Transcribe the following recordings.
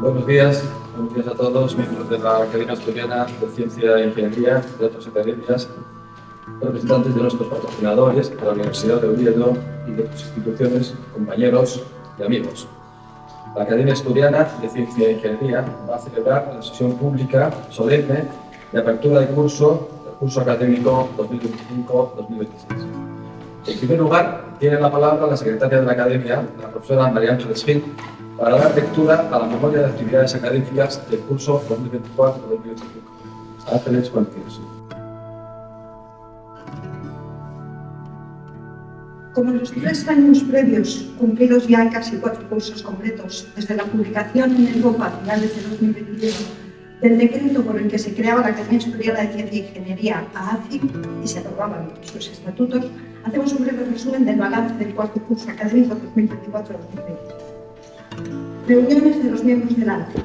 Buenos días a todos, miembros de la Academia Asturiana de Ciencia e Ingeniería, de otras academias, representantes de nuestros patrocinadores, de la Universidad de Oviedo y de otras instituciones, compañeros y amigos. La Academia Asturiana de Ciencia e Ingeniería va a celebrar la sesión pública solemne de apertura del curso académico 2025-2026. En primer lugar, tiene la palabra la secretaria de la Academia, la profesora María Ángeles Gil, para dar lectura a la memoria de actividades académicas del curso 2024-2025. Ángeles, cuando quieras. Como en los 3 años previos, cumplidos ya casi 4 cursos completos, desde la publicación en Europa a finales de 2021 del decreto por el que se creaba la Academia Asturiana de Ciencia e Ingeniería, AACI, y se aprobaban sus estatutos, hacemos un breve resumen del balance del cuarto curso académico 2024-2025. Reuniones de los miembros del AACI.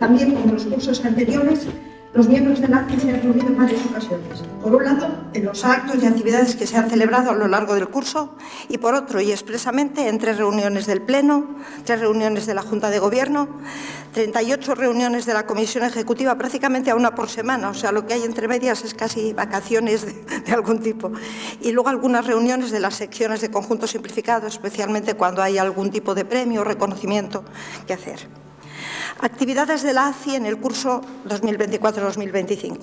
También como los cursos anteriores, los miembros del AACI se han reunido en varias ocasiones. Por un lado, en los actos y actividades que se han celebrado a lo largo del curso, y por otro, y expresamente, en 3 reuniones del Pleno, 3 reuniones de la Junta de Gobierno, 38 reuniones de la Comisión Ejecutiva, prácticamente a una por semana, o sea, lo que hay entre medias es casi vacaciones de algún tipo. Y luego algunas reuniones de las secciones de conjunto simplificado, especialmente cuando hay algún tipo de premio o reconocimiento que hacer. Actividades de la AACI en el curso 2024-2025.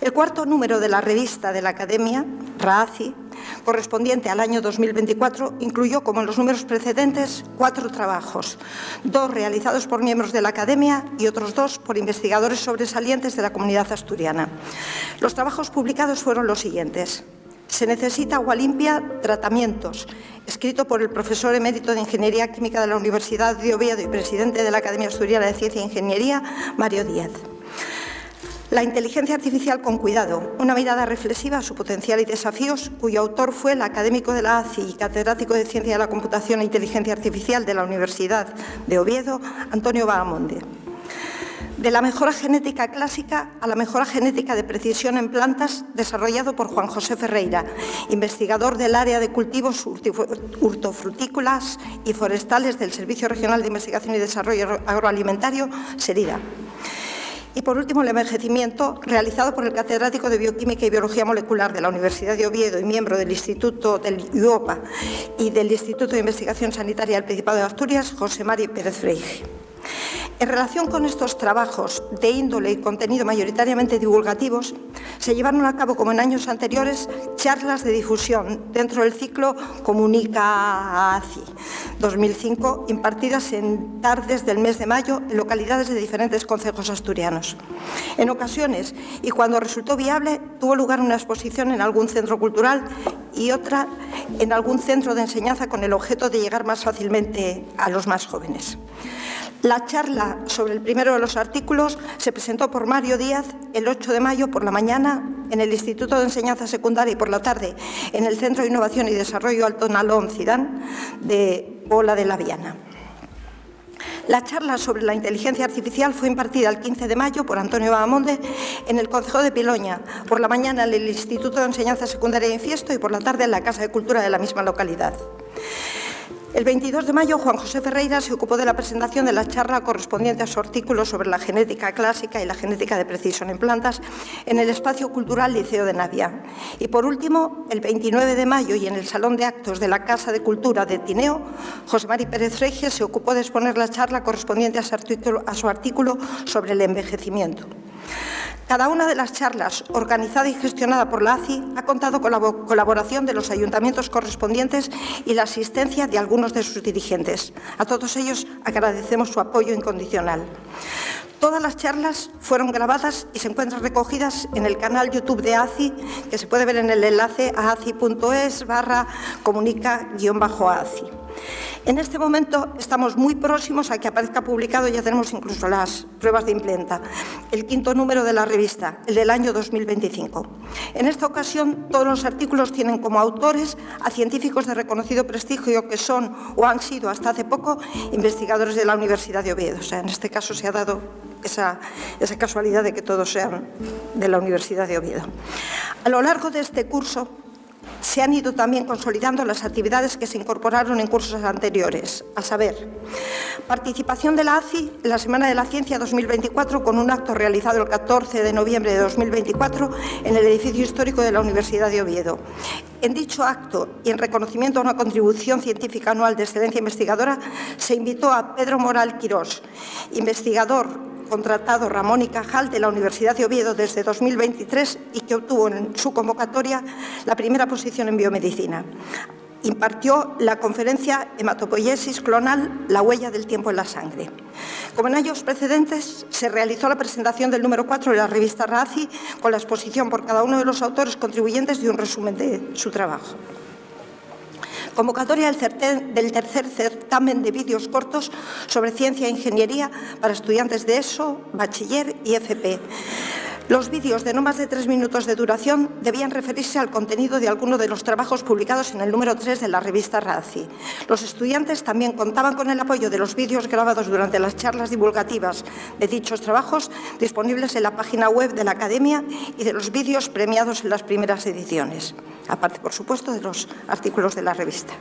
El cuarto número de la revista de la Academia, RAACI, correspondiente al año 2024, incluyó, como en los números precedentes, 4 trabajos, 2 realizados por miembros de la Academia y otros 2 por investigadores sobresalientes de la comunidad asturiana. Los trabajos publicados fueron los siguientes. Se necesita agua limpia, tratamientos, escrito por el profesor emérito de Ingeniería Química de la Universidad de Oviedo y presidente de la Academia Asturiana de Ciencia e Ingeniería, Mario Díaz. La inteligencia artificial con cuidado, una mirada reflexiva a su potencial y desafíos, cuyo autor fue el académico de la AACI y catedrático de Ciencia de la Computación e Inteligencia Artificial de la Universidad de Oviedo, Antonio Bahamonde. De la mejora genética clásica a la mejora genética de precisión en plantas, desarrollado por Juan José Ferreira, investigador del área de cultivos hortofrutícolas y forestales del Servicio Regional de Investigación y Desarrollo Agroalimentario, SERIDA. Y, por último, el envejecimiento, realizado por el catedrático de Bioquímica y Biología Molecular de la Universidad de Oviedo y miembro del Instituto del IUOPA y del Instituto de Investigación Sanitaria del Principado de Asturias, José Mari Pérez Freire. En relación con estos trabajos de índole y contenido mayoritariamente divulgativos, se llevaron a cabo, como en años anteriores, charlas de difusión dentro del ciclo Comunica AACI 2005, impartidas en tardes del mes de mayo en localidades de diferentes concejos asturianos. En ocasiones, y cuando resultó viable, tuvo lugar una exposición en algún centro cultural y otra en algún centro de enseñanza con el objeto de llegar más fácilmente a los más jóvenes. La charla sobre el primero de los artículos se presentó por Mario Díaz el 8 de mayo por la mañana en el Instituto de Enseñanza Secundaria y por la tarde en el Centro de Innovación y Desarrollo Alto Nalón Cidán de Pola de la Viana. La charla sobre la inteligencia artificial fue impartida el 15 de mayo por Antonio Bahamonde en el concejo de Piloña, por la mañana en el Instituto de Enseñanza Secundaria de Infiesto y por la tarde en la Casa de Cultura de la misma localidad. El 22 de mayo, Juan José Ferreira se ocupó de la presentación de la charla correspondiente a su artículo sobre la genética clásica y la genética de precisión en plantas en el Espacio Cultural Liceo de Navia. Y, por último, el 29 de mayo y en el Salón de Actos de la Casa de Cultura de Tineo, José Mari Pérez Freire se ocupó de exponer la charla correspondiente a su artículo sobre el envejecimiento. Cada una de las charlas, organizada y gestionada por la AACI, ha contado con la colaboración de los ayuntamientos correspondientes y la asistencia de algunos de sus dirigentes. A todos ellos agradecemos su apoyo incondicional. Todas las charlas fueron grabadas y se encuentran recogidas en el canal YouTube de AACI, que se puede ver en el enlace aaci.es/comunica-AACI. En este momento estamos muy próximos a que aparezca publicado, ya tenemos incluso las pruebas de imprenta, el 5º número de la revista, el del año 2025. En esta ocasión, todos los artículos tienen como autores a científicos de reconocido prestigio que son o han sido hasta hace poco investigadores de la Universidad de Oviedo. O sea, en este caso se ha dado esa casualidad de que todos sean de la Universidad de Oviedo. A lo largo de este curso, se han ido también consolidando las actividades que se incorporaron en cursos anteriores, a saber, Participación de la ACI en la Semana de la Ciencia 2024 con un acto realizado el 14 de noviembre de 2024 en el edificio histórico de la Universidad de Oviedo. En dicho acto y en reconocimiento a una contribución científica anual de excelencia investigadora, se invitó a Pedro Moral Quirós, investigador contratado Ramón y Cajal de la Universidad de Oviedo desde 2023 y que obtuvo en su convocatoria la primera posición en biomedicina. Impartió la conferencia Hematopoiesis clonal, la huella del tiempo en la sangre. Como en años precedentes, se realizó la presentación del número 4 de la revista RACI con la exposición por cada uno de los autores contribuyentes de un resumen de su trabajo. Convocatoria del tercer certamen de vídeos cortos sobre ciencia e ingeniería para estudiantes de ESO, bachiller y FP. Los vídeos de no más de 3 minutos de duración debían referirse al contenido de alguno de los trabajos publicados en el número 3 de la revista RACI. Los estudiantes también contaban con el apoyo de los vídeos grabados durante las charlas divulgativas de dichos trabajos disponibles en la página web de la Academia y de los vídeos premiados en las primeras ediciones, aparte, por supuesto, de los artículos de la revista.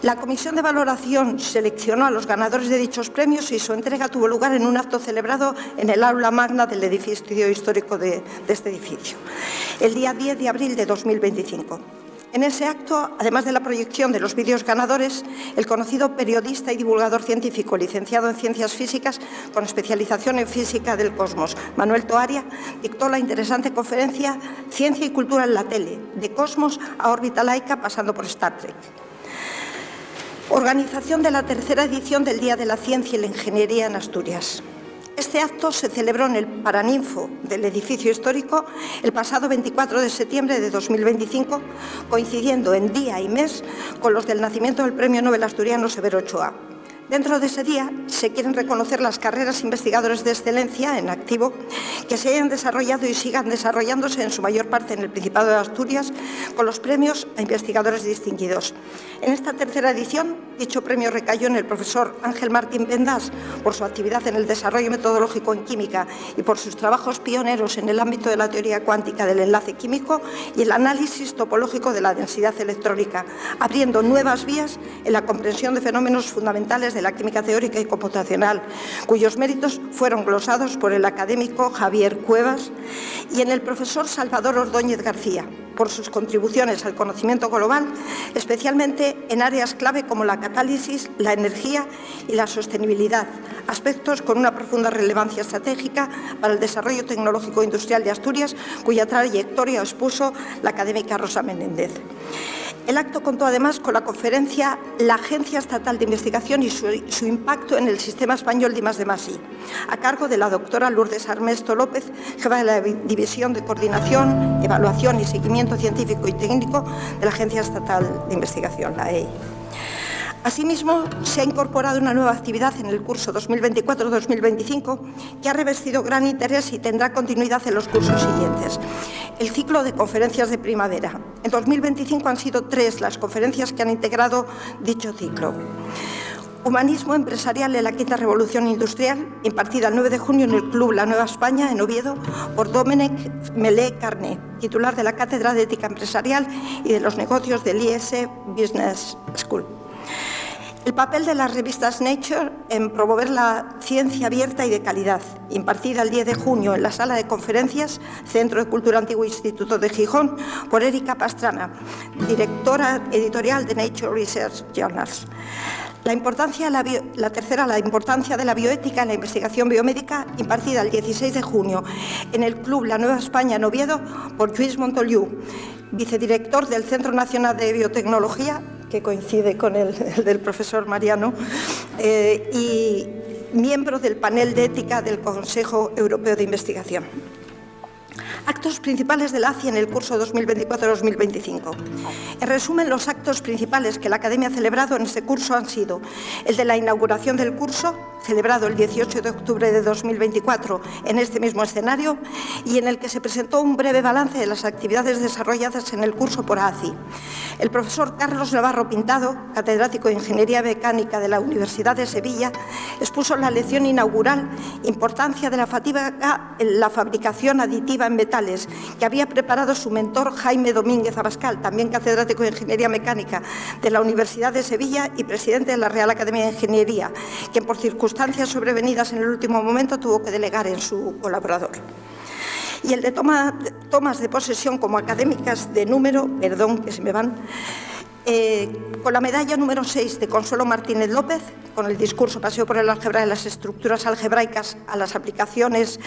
La comisión de valoración seleccionó a los ganadores de dichos premios y su entrega tuvo lugar en un acto celebrado en el aula magna del edificio histórico de este edificio, el día 10 de abril de 2025. En ese acto, además de la proyección de los vídeos ganadores, el conocido periodista y divulgador científico, licenciado en Ciencias Físicas con especialización en Física del Cosmos, Manuel Toaria, dictó la interesante conferencia Ciencia y Cultura en la Tele, de Cosmos a órbita laica pasando por Star Trek. Organización de la tercera edición del Día de la Ciencia y la Ingeniería en Asturias. Este acto se celebró en el Paraninfo del edificio histórico el pasado 24 de septiembre de 2025, coincidiendo en día y mes con los del nacimiento del Premio Nobel asturiano Severo Ochoa. Dentro de ese día se quieren reconocer las carreras investigadoras de excelencia en activo que se hayan desarrollado y sigan desarrollándose en su mayor parte en el Principado de Asturias con los premios a investigadores distinguidos. En esta tercera edición, dicho premio recayó en el profesor Ángel Martín Pendas por su actividad en el desarrollo metodológico en química y por sus trabajos pioneros en el ámbito de la teoría cuántica del enlace químico y el análisis topológico de la densidad electrónica, abriendo nuevas vías en la comprensión de fenómenos fundamentales de la química teórica y computacional, cuyos méritos fueron glosados por el académico Javier Cuevas y en el profesor Salvador Ordóñez García, por sus contribuciones al conocimiento global, especialmente en áreas clave como la catálisis, la energía y la sostenibilidad, aspectos con una profunda relevancia estratégica para el desarrollo tecnológico industrial de Asturias, cuya trayectoria expuso la académica Rosa Menéndez. El acto contó además con la conferencia La Agencia Estatal de Investigación y su impacto en el sistema español de I+D+I, a cargo de la doctora Lourdes Armesto López, jefa de la División de Coordinación, Evaluación y Seguimiento Científico y Técnico de la Agencia Estatal de Investigación, la AEI. Asimismo, se ha incorporado una nueva actividad en el curso 2024-2025 que ha revestido gran interés y tendrá continuidad en los cursos siguientes. El ciclo de conferencias de primavera. En 2025 han sido 3 las conferencias que han integrado dicho ciclo. Humanismo empresarial en la quinta revolución industrial, impartida el 9 de junio en el Club La Nueva España, en Oviedo, por Domènec Melé Carné, titular de la Cátedra de Ética Empresarial y de los Negocios del IS Business School. El papel de las revistas Nature en promover la ciencia abierta y de calidad, impartida el 10 de junio en la sala de conferencias, Centro de Cultura Antiguo Instituto de Gijón, por Erika Pastrana, directora editorial de Nature Research Journals. La importancia de la bioética en la investigación biomédica, impartida el 16 de junio en el Club La Nueva España en Oviedo por Lluís Montoliu, vicedirector del Centro Nacional de Biotecnología, que coincide con el del profesor Mariano, y miembro del panel de ética del Consejo Europeo de Investigación. Actos principales de la ACI en el curso 2024-2025. En resumen, los actos principales que la Academia ha celebrado en este curso han sido el de la inauguración del curso, celebrado el 18 de octubre de 2024 en este mismo escenario, y en el que se presentó un breve balance de las actividades desarrolladas en el curso por ACI. El profesor Carlos Navarro Pintado, catedrático de Ingeniería Mecánica de la Universidad de Sevilla, expuso la lección inaugural Importancia de la fatiga en la fabricación aditiva en metal digitales que había preparado su mentor Jaime Domínguez Abascal, también catedrático de Ingeniería Mecánica de la Universidad de Sevilla y presidente de la Real Academia de Ingeniería, quien por circunstancias sobrevenidas en el último momento tuvo que delegar en su colaborador. Y el de tomas de posesión como académicas de número, perdón que se me van, con la medalla número 6 de Consuelo Martínez López, con el discurso Paseo por el álgebra de las estructuras algebraicas a las aplicaciones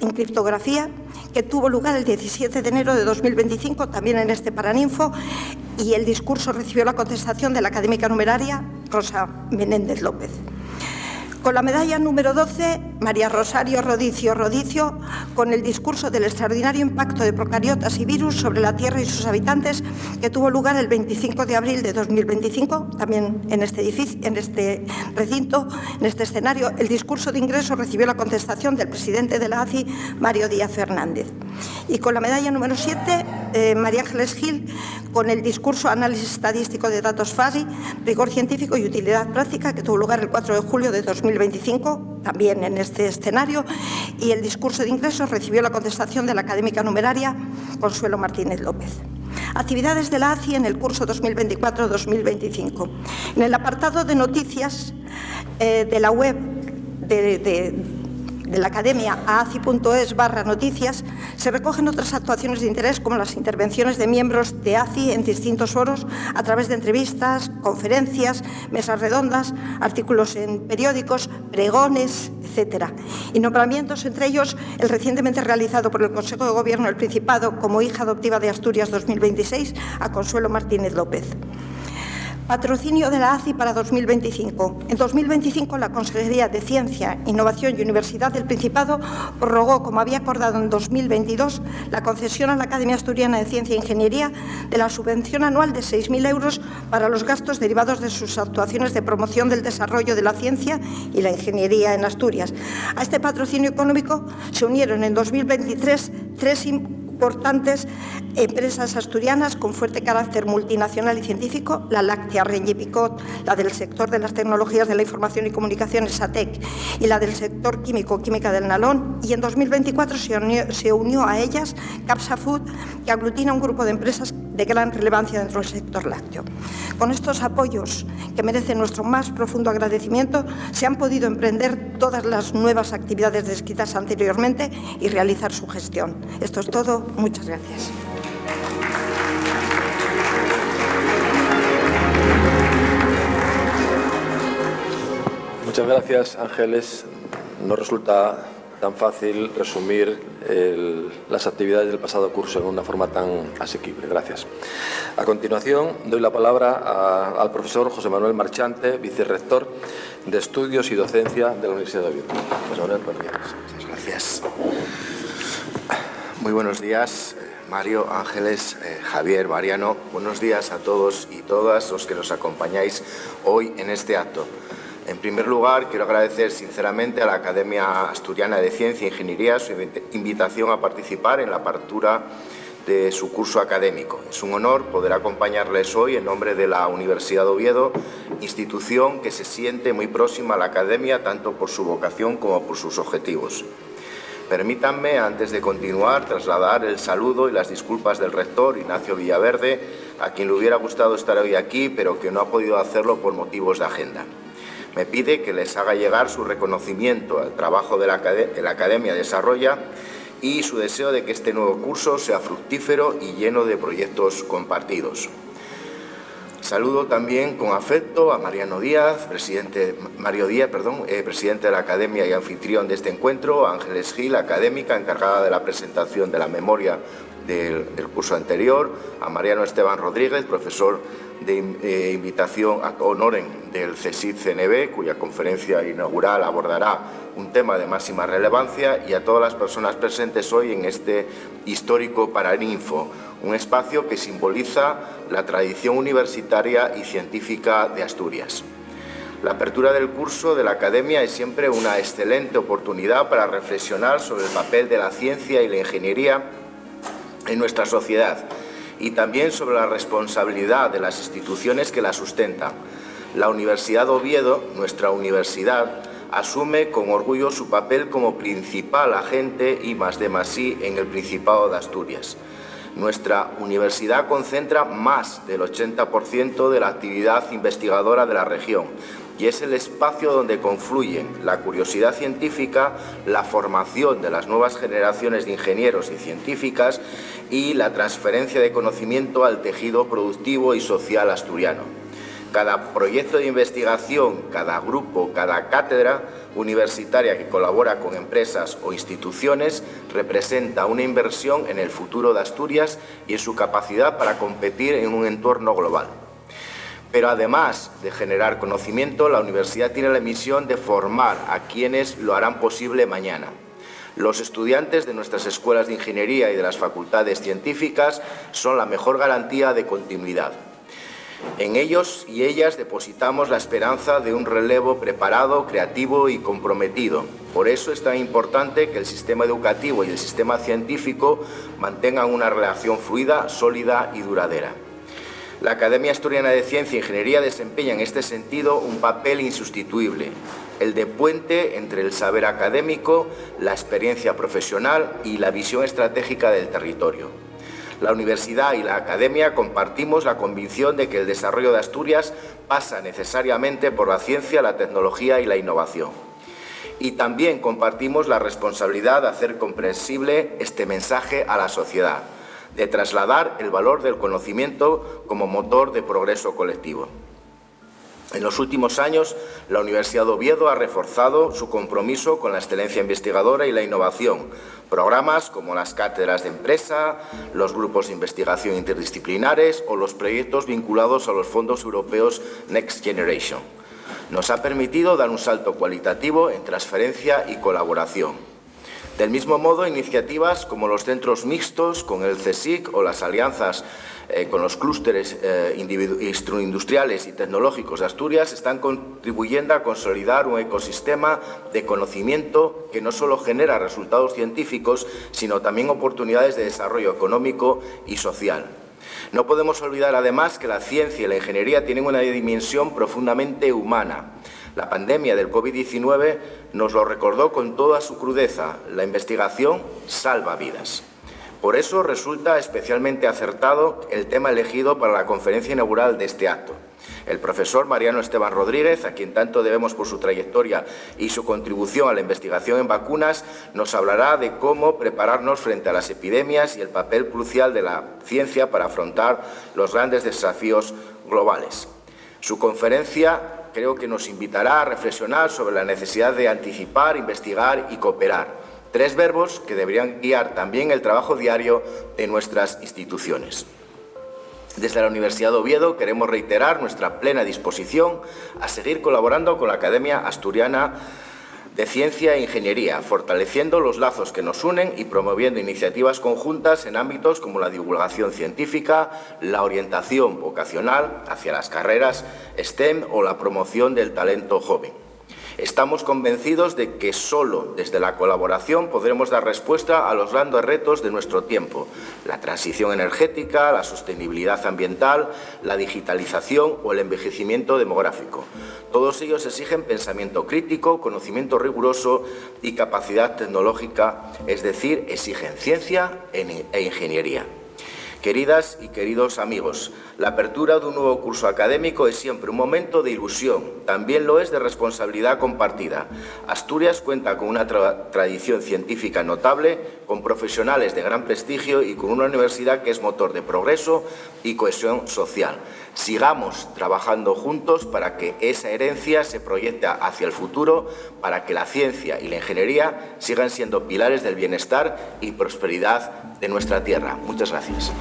en criptografía, que tuvo lugar el 17 de enero de 2025, también en este Paraninfo, y el discurso recibió la contestación de la académica numeraria Rosa Menéndez López. Con la medalla número 12, María Rosario Rodicio, con el discurso del extraordinario impacto de procariotas y virus sobre la Tierra y sus habitantes, que tuvo lugar el 25 de abril de 2025, también en este edificio, en este recinto, en este escenario. El discurso de ingreso recibió la contestación del presidente de la ACI, Mario Díaz Fernández. Y con la medalla número 7, María Ángeles Gil, con el discurso Análisis estadístico de datos FASI, rigor científico y utilidad práctica, que tuvo lugar el 4 de julio de 2025, también en este escenario, y el discurso de ingresos recibió la contestación de la académica numeraria Consuelo Martínez López. Actividades de la ACI en el curso 2024-2025. En el apartado de noticias de la web de la Academia, aaci.es/noticias, se recogen otras actuaciones de interés como las intervenciones de miembros de ACI en distintos foros a través de entrevistas, conferencias, mesas redondas, artículos en periódicos, pregones, etc. Y nombramientos, entre ellos el recientemente realizado por el Consejo de Gobierno del Principado como hija adoptiva de Asturias 2026 a Consuelo Martínez López. Patrocinio de la ACI para 2025. En 2025, la Consejería de Ciencia, Innovación y Universidad del Principado prorrogó, como había acordado en 2022, la concesión a la Academia Asturiana de Ciencia e Ingeniería de la subvención anual de 6.000 euros para los gastos derivados de sus actuaciones de promoción del desarrollo de la ciencia y la ingeniería en Asturias. A este patrocinio económico se unieron en 2023 tres importantes empresas asturianas con fuerte carácter multinacional y científico, la láctea Renyi Picot, la del sector de las tecnologías de la información y comunicaciones SATEC y la del sector química del Nalón, y en 2024 se unió a ellas Capsa Food, que aglutina un grupo de empresas de gran relevancia dentro del sector lácteo. Con estos apoyos, que merecen nuestro más profundo agradecimiento, se han podido emprender todas las nuevas actividades descritas anteriormente y realizar su gestión. Esto es todo. Muchas gracias. Muchas gracias, Ángeles. No resulta tan fácil resumir las actividades del pasado curso en una forma tan asequible. Gracias. A continuación, doy la palabra al profesor José Manuel Marchante, vicerrector de Estudios y Docencia de la Universidad de Oviedo. José Manuel, buenos días. Muchas gracias. Muy buenos días, Mario, Ángeles, Javier, Mariano. Buenos días a todos y todas los que nos acompañáis hoy en este acto. En primer lugar, quiero agradecer sinceramente a la Academia Asturiana de Ciencia e Ingeniería su invitación a participar en la apertura de su curso académico. Es un honor poder acompañarles hoy en nombre de la Universidad de Oviedo, institución que se siente muy próxima a la Academia tanto por su vocación como por sus objetivos. Permítanme, antes de continuar, trasladar el saludo y las disculpas del rector Ignacio Villaverde, a quien le hubiera gustado estar hoy aquí, pero que no ha podido hacerlo por motivos de agenda. Me pide que les haga llegar su reconocimiento al trabajo que la Academia desarrolla y su deseo de que este nuevo curso sea fructífero y lleno de proyectos compartidos. Saludo también con afecto a Mario Díaz, presidente de la Academia y anfitrión de este encuentro, a Ángeles Gil, académica encargada de la presentación de la memoria del curso anterior, a Mariano Esteban Rodríguez, profesor de invitación ad honorem del CSIC-CNB, cuya conferencia inaugural abordará un tema de máxima relevancia, y a todas las personas presentes hoy en este histórico Paraninfo, un espacio que simboliza la tradición universitaria y científica de Asturias. La apertura del curso de la Academia es siempre una excelente oportunidad para reflexionar sobre el papel de la ciencia y la ingeniería en nuestra sociedad y también sobre la responsabilidad de las instituciones que la sustentan. La Universidad de Oviedo, nuestra universidad, asume con orgullo su papel como principal agente I+D+I en el Principado de Asturias. Nuestra universidad concentra más del 80% de la actividad investigadora de la región y es el espacio donde confluyen la curiosidad científica, la formación de las nuevas generaciones de ingenieros y científicas y la transferencia de conocimiento al tejido productivo y social asturiano. Cada proyecto de investigación, cada grupo, cada cátedra universitaria que colabora con empresas o instituciones representa una inversión en el futuro de Asturias y en su capacidad para competir en un entorno global. Pero además de generar conocimiento, la universidad tiene la misión de formar a quienes lo harán posible mañana. Los estudiantes de nuestras escuelas de ingeniería y de las facultades científicas son la mejor garantía de continuidad. En ellos y ellas depositamos la esperanza de un relevo preparado, creativo y comprometido. Por eso es tan importante que el sistema educativo y el sistema científico mantengan una relación fluida, sólida y duradera. La Academia Asturiana de Ciencia e Ingeniería desempeña en este sentido un papel insustituible, el de puente entre el saber académico, la experiencia profesional y la visión estratégica del territorio. La universidad y la academia compartimos la convicción de que el desarrollo de Asturias pasa necesariamente por la ciencia, la tecnología y la innovación. Y también compartimos la responsabilidad de hacer comprensible este mensaje a la sociedad, de trasladar el valor del conocimiento como motor de progreso colectivo. En los últimos años, la Universidad de Oviedo ha reforzado su compromiso con la excelencia investigadora y la innovación. Programas como las cátedras de empresa, los grupos de investigación interdisciplinares o los proyectos vinculados a los fondos europeos Next Generation. Nos ha permitido dar un salto cualitativo en transferencia y colaboración. Del mismo modo, iniciativas como los centros mixtos con el CSIC o las alianzas con los clústeres industriales y tecnológicos de Asturias están contribuyendo a consolidar un ecosistema de conocimiento que no solo genera resultados científicos, sino también oportunidades de desarrollo económico y social. No podemos olvidar, además, que la ciencia y la ingeniería tienen una dimensión profundamente humana. La pandemia del COVID-19 nos lo recordó con toda su crudeza. La investigación salva vidas. Por eso resulta especialmente acertado el tema elegido para la conferencia inaugural de este acto. El profesor Mariano Esteban Rodríguez, a quien tanto debemos por su trayectoria y su contribución a la investigación en vacunas, nos hablará de cómo prepararnos frente a las epidemias y el papel crucial de la ciencia para afrontar los grandes desafíos globales. Su conferencia creo que nos invitará a reflexionar sobre la necesidad de anticipar, investigar y cooperar. 3 verbos que deberían guiar también el trabajo diario de nuestras instituciones. Desde la Universidad de Oviedo queremos reiterar nuestra plena disposición a seguir colaborando con la Academia Asturiana de Ciencia e Ingeniería, fortaleciendo los lazos que nos unen y promoviendo iniciativas conjuntas en ámbitos como la divulgación científica, la orientación vocacional hacia las carreras STEM o la promoción del talento joven. Estamos convencidos de que solo desde la colaboración podremos dar respuesta a los grandes retos de nuestro tiempo: la transición energética, la sostenibilidad ambiental, la digitalización o el envejecimiento demográfico. Todos ellos exigen pensamiento crítico, conocimiento riguroso y capacidad tecnológica, es decir, exigen ciencia e ingeniería. Queridas y queridos amigos, la apertura de un nuevo curso académico es siempre un momento de ilusión, también lo es de responsabilidad compartida. Asturias cuenta con una tradición científica notable, con profesionales de gran prestigio y con una universidad que es motor de progreso y cohesión social. Sigamos trabajando juntos para que esa herencia se proyecte hacia el futuro, para que la ciencia y la ingeniería sigan siendo pilares del bienestar y prosperidad de nuestra tierra. Muchas gracias.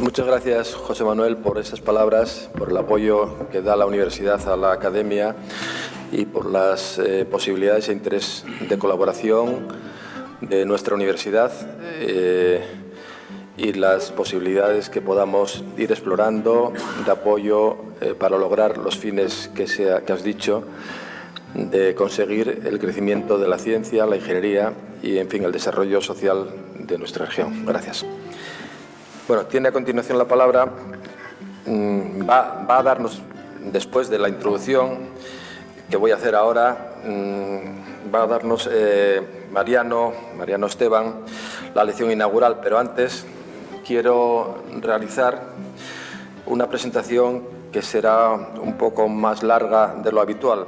Muchas gracias, José Manuel, por esas palabras, por el apoyo que da la universidad a la academia y por las posibilidades e interés de colaboración de nuestra universidad y las posibilidades que podamos ir explorando de apoyo para lograr los fines que has dicho, de conseguir el crecimiento de la ciencia, la ingeniería y, en fin, el desarrollo social de nuestra región. Gracias. Bueno, tiene a continuación la palabra, va a darnos, después de la introducción que voy a hacer ahora, va a darnos Mariano Esteban la lección inaugural, pero antes quiero realizar una presentación que será un poco más larga de lo habitual,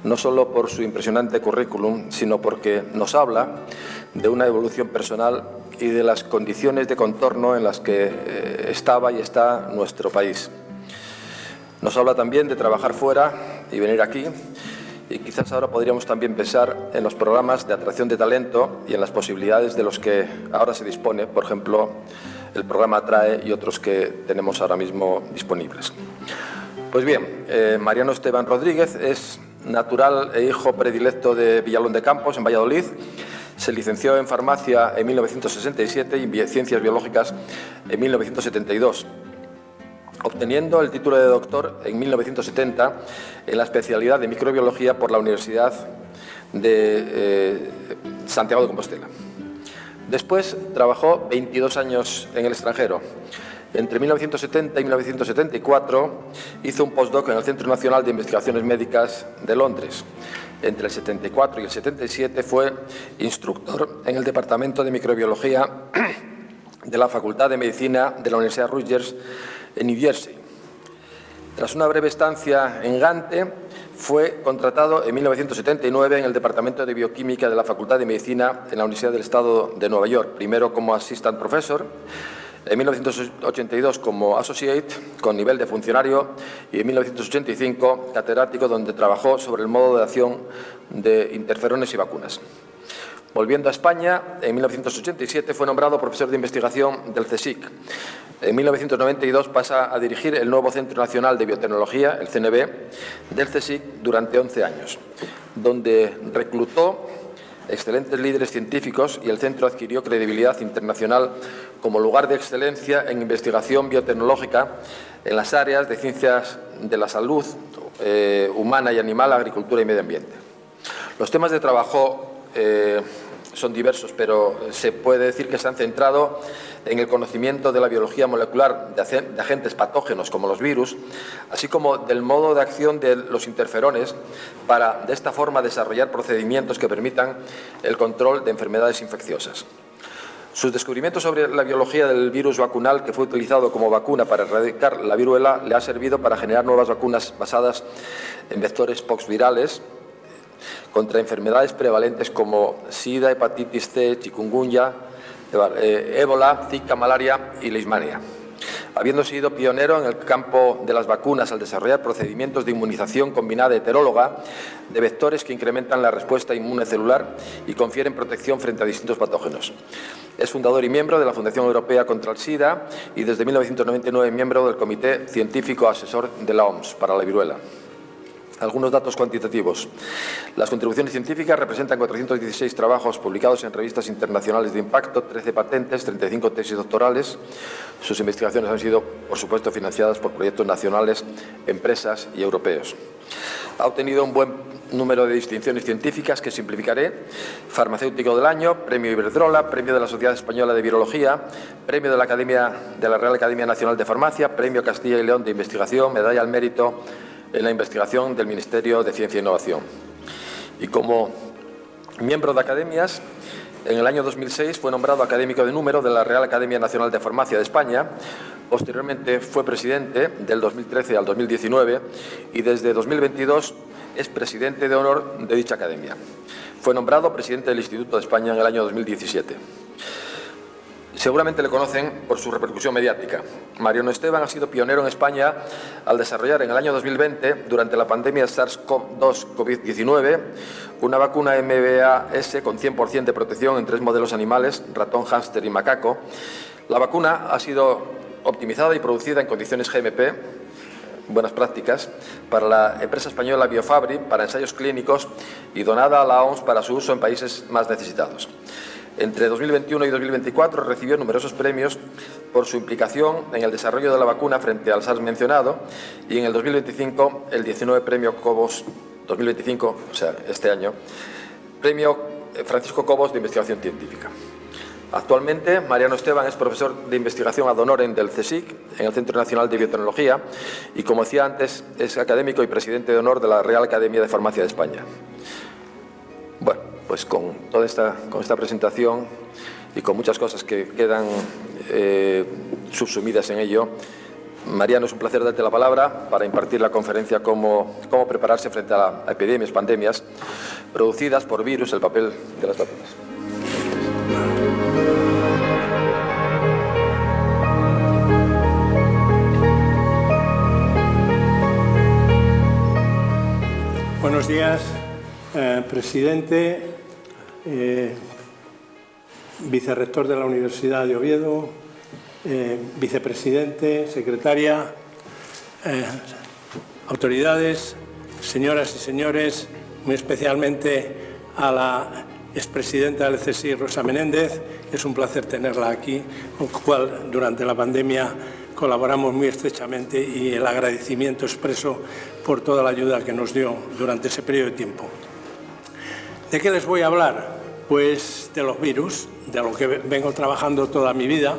no solo por su impresionante currículum, sino porque nos habla de una evolución personal y de las condiciones de contorno en las que estaba y está nuestro país. Nos habla también de trabajar fuera y venir aquí, y quizás ahora podríamos también pensar en los programas de atracción de talento y en las posibilidades de los que ahora se dispone, por ejemplo, el programa Atrae y otros que tenemos ahora mismo disponibles. Pues bien, Mariano Esteban Rodríguez es natural e hijo predilecto de Villalón de Campos, en Valladolid. Se licenció en farmacia en 1967 y en ciencias biológicas en 1972. Obteniendo el título de doctor en 1970 en la especialidad de microbiología por la Universidad de Santiago de Compostela. Después trabajó 22 años en el extranjero. Entre 1970 y 1974 hizo un postdoc en el Centro Nacional de Investigaciones Médicas de Londres. Entre el 74 y el 77 fue instructor en el Departamento de Microbiología de la Facultad de Medicina de la Universidad Rutgers en New Jersey. Tras una breve estancia en Gante, fue contratado en 1979 en el Departamento de Bioquímica de la Facultad de Medicina en la Universidad del Estado de Nueva York, primero como Assistant Professor, en 1982 como Associate con nivel de funcionario y en 1985 catedrático, donde trabajó sobre el modo de acción de interferones y vacunas. Volviendo a España, en 1987 fue nombrado profesor de investigación del CSIC. En 1992 pasa a dirigir el nuevo Centro Nacional de Biotecnología, el CNB, del CSIC durante 11 años, donde reclutó excelentes líderes científicos y el centro adquirió credibilidad internacional como lugar de excelencia en investigación biotecnológica en las áreas de ciencias de la salud humana y animal, agricultura y medio ambiente. Los temas de trabajo son diversos, pero se puede decir que se han centrado en el conocimiento de la biología molecular de agentes patógenos como los virus, así como del modo de acción de los interferones para, de esta forma, desarrollar procedimientos que permitan el control de enfermedades infecciosas. Sus descubrimientos sobre la biología del virus vacunal, que fue utilizado como vacuna para erradicar la viruela, le ha servido para generar nuevas vacunas basadas en vectores poxvirales contra enfermedades prevalentes como SIDA, hepatitis C, chikungunya, ébola, zika, malaria y leishmania. Habiendo sido pionero en el campo de las vacunas al desarrollar procedimientos de inmunización combinada heteróloga de vectores que incrementan la respuesta inmune celular y confieren protección frente a distintos patógenos. Es fundador y miembro de la Fundación Europea contra el SIDA y desde 1999 miembro del Comité Científico Asesor de la OMS para la viruela. Algunos datos cuantitativos. Las contribuciones científicas representan 416 trabajos publicados en revistas internacionales de impacto, 13 patentes, 35 tesis doctorales. Sus investigaciones han sido, por supuesto, financiadas por proyectos nacionales, empresas y europeos. Ha obtenido un buen número de distinciones científicas que simplificaré: Farmacéutico del Año, Premio Iberdrola, Premio de la Sociedad Española de Virología, Premio de la Real Academia Nacional de Farmacia, Premio Castilla y León de Investigación, Medalla al Mérito en la investigación del Ministerio de Ciencia e Innovación. Y como miembro de academias, en el año 2006 fue nombrado académico de número de la Real Academia Nacional de Farmacia de España. Posteriormente fue presidente del 2013 al 2019 y desde 2022 es presidente de honor de dicha academia. Fue nombrado presidente del Instituto de España en el año 2017. Seguramente le conocen por su repercusión mediática. Mariano Esteban ha sido pionero en España al desarrollar en el año 2020, durante la pandemia SARS-CoV-2 COVID-19, una vacuna MVAS con 100% de protección en 3 modelos animales, ratón, hámster y macaco. La vacuna ha sido optimizada y producida en condiciones GMP, buenas prácticas, para la empresa española Biofabri para ensayos clínicos y donada a la OMS para su uso en países más necesitados. Entre 2021 y 2024 recibió numerosos premios por su implicación en el desarrollo de la vacuna frente al SARS mencionado y en el 2025 el 19 Premio Cobos 2025, o sea, este año, Premio Francisco Cobos de Investigación Científica. Actualmente, Mariano Esteban es profesor de investigación ad honorem del CSIC, en el Centro Nacional de Biotecnología, y, como decía antes, es académico y presidente de honor de la Real Academia de Farmacia de España. Bueno, pues con esta presentación y con muchas cosas que quedan subsumidas en ello, Mariano, es un placer darte la palabra para impartir la conferencia cómo prepararse frente a epidemias, pandemias producidas por virus, el papel de las vacunas. Buenos días, presidente, vicerrector de la Universidad de Oviedo, vicepresidente, secretaria, autoridades, señoras y señores, muy especialmente a la expresidenta del CSIC, Rosa Menéndez. Es un placer tenerla aquí, con la cual durante la pandemia colaboramos muy estrechamente, y el agradecimiento expreso por toda la ayuda que nos dio durante ese periodo de tiempo. ¿De qué les voy a hablar? Pues de los virus, de lo que vengo trabajando toda mi vida,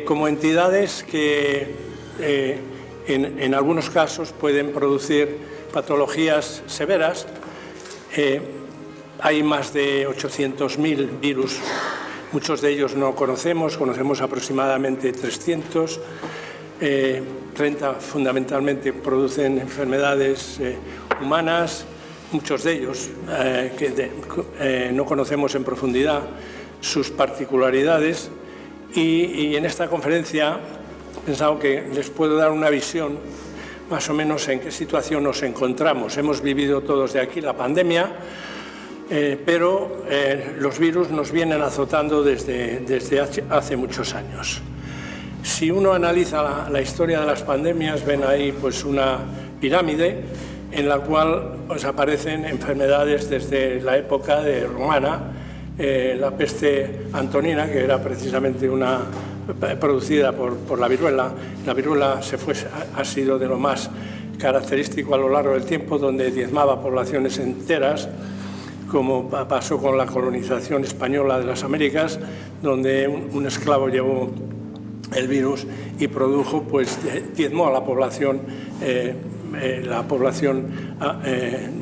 como entidades que en algunos casos pueden producir patologías severas. Hay más de 800.000 virus. Muchos de ellos no conocemos aproximadamente 300. 30 fundamentalmente producen enfermedades humanas, muchos de ellos no conocemos en profundidad sus particularidades, y en esta conferencia he pensado que les puedo dar una visión más o menos en qué situación nos encontramos. Hemos vivido todos de aquí la pandemia, pero los virus nos vienen azotando desde hace muchos años. Si uno analiza la historia de las pandemias, ven ahí pues una pirámide en la cual pues, aparecen enfermedades desde la época romana, la peste antonina, que era precisamente producida por la viruela. La viruela ha sido de lo más característico a lo largo del tiempo, donde diezmaba poblaciones enteras, como pasó con la colonización española de las Américas, donde un esclavo llevó el virus y produjo, pues diezmó a la población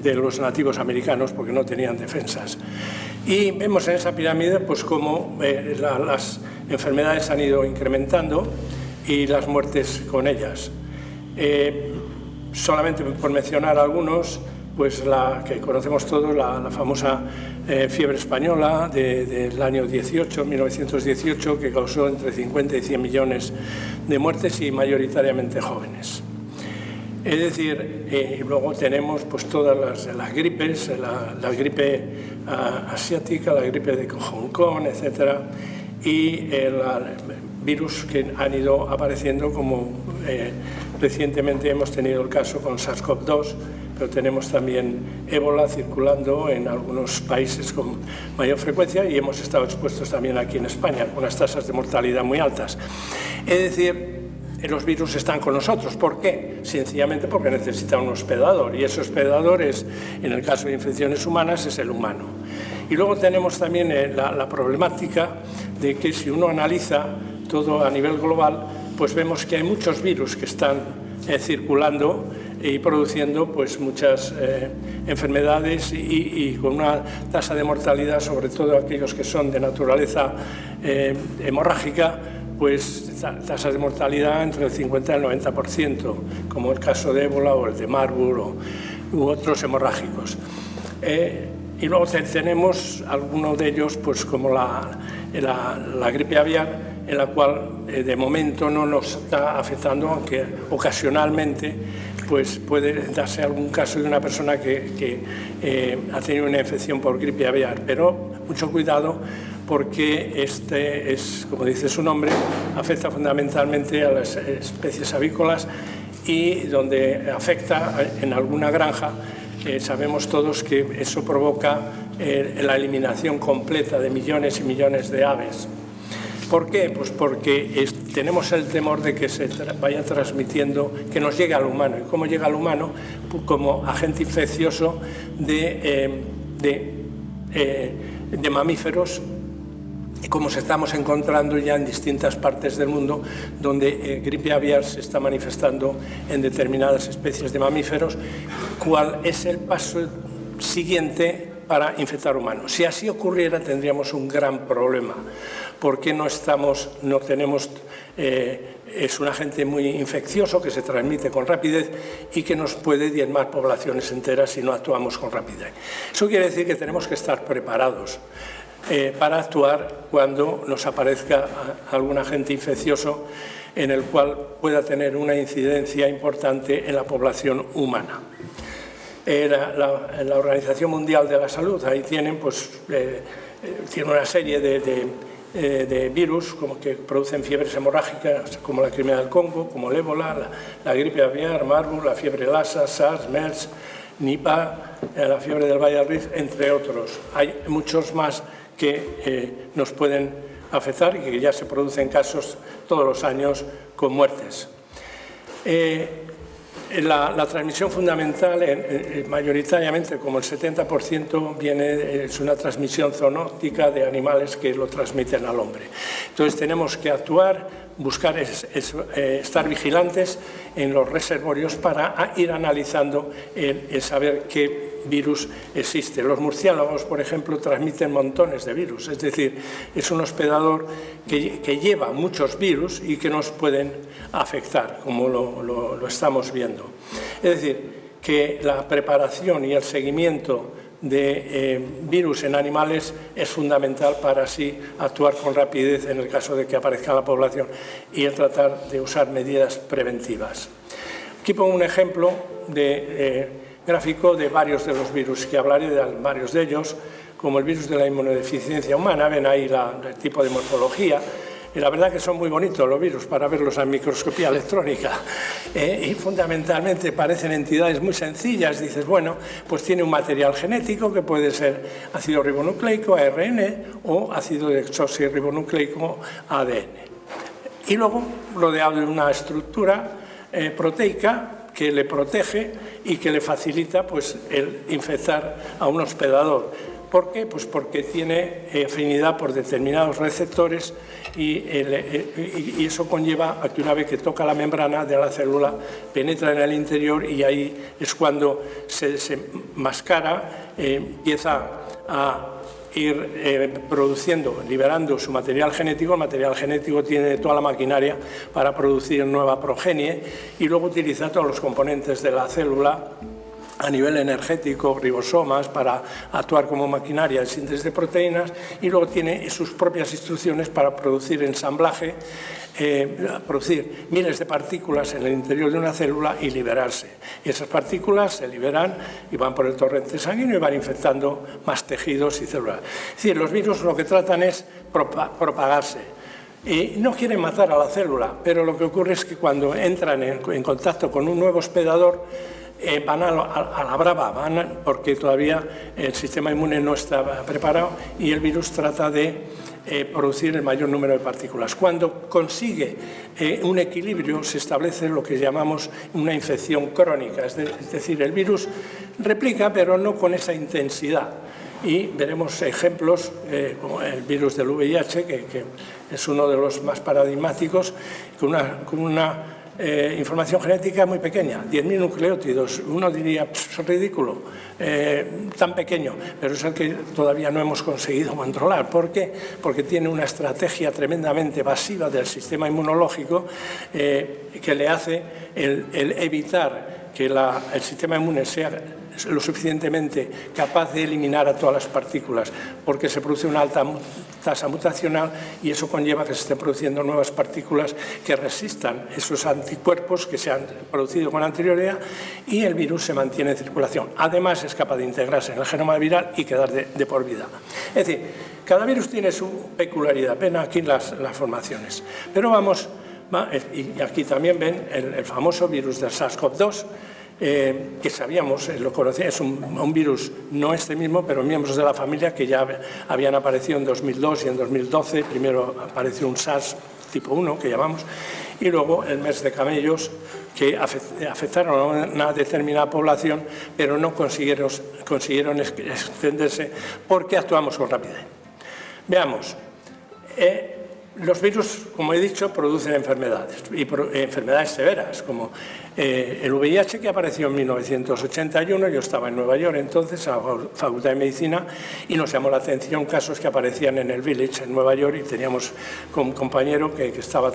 de los nativos americanos, porque no tenían defensas. Y vemos en esa pirámide pues cómo las enfermedades han ido incrementando y las muertes con ellas. Solamente por mencionar algunos, pues la que conocemos todos, la famosa fiebre española del año 1918, que causó entre 50 y 100 millones de muertes, y mayoritariamente jóvenes. Es decir, luego tenemos pues todas las gripes, la gripe asiática, la gripe de Hong Kong, etc. Y virus que han ido apareciendo, como recientemente hemos tenido el caso con SARS-CoV-2, pero tenemos también ébola circulando en algunos países con mayor frecuencia, y hemos estado expuestos también aquí en España, con unas tasas de mortalidad muy altas. Es decir, los virus están con nosotros. ¿Por qué? Sencillamente porque necesitan un hospedador, y ese hospedador es, en el caso de infecciones humanas, es el humano. Y luego tenemos también la problemática de que, si uno analiza todo a nivel global, pues vemos que hay muchos virus que están circulando y produciendo pues muchas enfermedades, y con una tasa de mortalidad, sobre todo aquellos que son de naturaleza hemorrágica, pues tasas de mortalidad entre el 50 y el 90%, como el caso de ébola o el de Marburg u otros hemorrágicos. Y luego tenemos algunos de ellos, pues como la gripe aviar, en la cual de momento no nos está afectando, aunque ocasionalmente pues puede darse algún caso de una persona que ha tenido una infección por gripe aviar. Pero mucho cuidado, porque este es, como dice su nombre, afecta fundamentalmente a las especies avícolas, y donde afecta en alguna granja, sabemos todos que eso provoca la eliminación completa de millones y millones de aves. ¿Por qué? Pues porque tenemos el temor de que se vaya transmitiendo, que nos llegue al humano. ¿Y cómo llega al humano? Como agente infeccioso de mamíferos como se estamos encontrando ya en distintas partes del mundo, donde gripe aviar se está manifestando en determinadas especies de mamíferos. ¿Cuál es el paso siguiente para infectar humanos? Si así ocurriera, tendríamos un gran problema, porque es un agente muy infeccioso que se transmite con rapidez y que nos puede diezmar poblaciones enteras si no actuamos con rapidez. Eso quiere decir que tenemos que estar preparados para actuar cuando nos aparezca algún agente infeccioso en el cual pueda tener una incidencia importante en la población humana. La Organización Mundial de la Salud, ahí tienen, tiene una serie de virus que producen fiebres hemorrágicas, como la crimea del Congo, como el ébola, la gripe aviar, Marburg, la fiebre Lassa, SARS, MERS, Nipah, la fiebre del Valle del Rift, entre otros. Hay muchos más que nos pueden afectar y que ya se producen casos todos los años con muertes. La transmisión fundamental, mayoritariamente, como el 70%, es una transmisión zoonótica de animales que lo transmiten al hombre. Entonces tenemos que actuar, buscar estar vigilantes en los reservorios para ir analizando saber qué virus existe. Los murciélagos, por ejemplo, transmiten montones de virus, es decir, es un hospedador que lleva muchos virus y que nos pueden afectar, como lo estamos viendo. Es decir, que la preparación y el seguimiento de virus en animales es fundamental para así actuar con rapidez en el caso de que aparezca en la población y el tratar de usar medidas preventivas. Aquí pongo un ejemplo gráfico de varios de los virus, que hablaré de varios de ellos, como el virus de la inmunodeficiencia humana. Ven ahí el tipo de morfología. Y la verdad que son muy bonitos los virus para verlos en microscopía electrónica. Y fundamentalmente parecen entidades muy sencillas. Dices, bueno, pues tiene un material genético que puede ser ácido ribonucleico, ARN, o ácido desoxirribonucleico, ADN. Y luego rodeado de una estructura proteica que le protege y que le facilita el infectar a un hospedador. ¿Por qué? Pues porque tiene afinidad por determinados receptores y eso conlleva a que una vez que toca la membrana de la célula penetra en el interior y ahí es cuando se desenmascara, empieza a ir liberando su material genético. El material genético tiene toda la maquinaria para producir nueva progenie y luego utiliza todos los componentes de la célula a nivel energético, ribosomas, para actuar como maquinaria de síntesis de proteínas, y luego tiene sus propias instrucciones para producir ensamblaje, producir miles de partículas en el interior de una célula y liberarse. Y esas partículas se liberan y van por el torrente sanguíneo y van infectando más tejidos y células. Es decir, los virus lo que tratan es propagarse. Y no quieren matar a la célula, pero lo que ocurre es que cuando entran en contacto con un nuevo hospedador, van a la brava, porque todavía el sistema inmune no está preparado y el virus trata de producir el mayor número de partículas. Cuando consigue un equilibrio, se establece lo que llamamos una infección crónica, es decir, el virus replica, pero no con esa intensidad. Y veremos ejemplos como el virus del VIH, que es uno de los más paradigmáticos, con una información genética muy pequeña, 10.000 nucleótidos. Uno diría, es ridículo, tan pequeño, pero es el que todavía no hemos conseguido controlar. ¿Por qué? Porque tiene una estrategia tremendamente evasiva del sistema inmunológico que le hace el evitar que el sistema inmune sea lo suficientemente capaz de eliminar a todas las partículas, porque se produce una alta tasa mutacional y eso conlleva que se estén produciendo nuevas partículas que resistan esos anticuerpos que se han producido con anterioridad y el virus se mantiene en circulación. Además, es capaz de integrarse en el genoma viral y quedar de por vida. Es decir, cada virus tiene su peculiaridad. Ven aquí las formaciones. Pero vamos, y aquí también ven el famoso virus del SARS-CoV-2, que sabíamos, lo conocía, es un virus, no este mismo, pero miembros de la familia que ya habían aparecido en 2002 y en 2012. Primero apareció un SARS tipo 1, que llamamos, y luego el MERS de camellos, que afectaron a una determinada población, pero no consiguieron extenderse porque actuamos con rapidez. Veamos. Los virus, como he dicho, producen enfermedades, y enfermedades severas, como el VIH, que apareció en 1981. Yo estaba en Nueva York entonces, a la Facultad de Medicina, y nos llamó la atención casos que aparecían en el Village, en Nueva York, y teníamos un compañero que estaba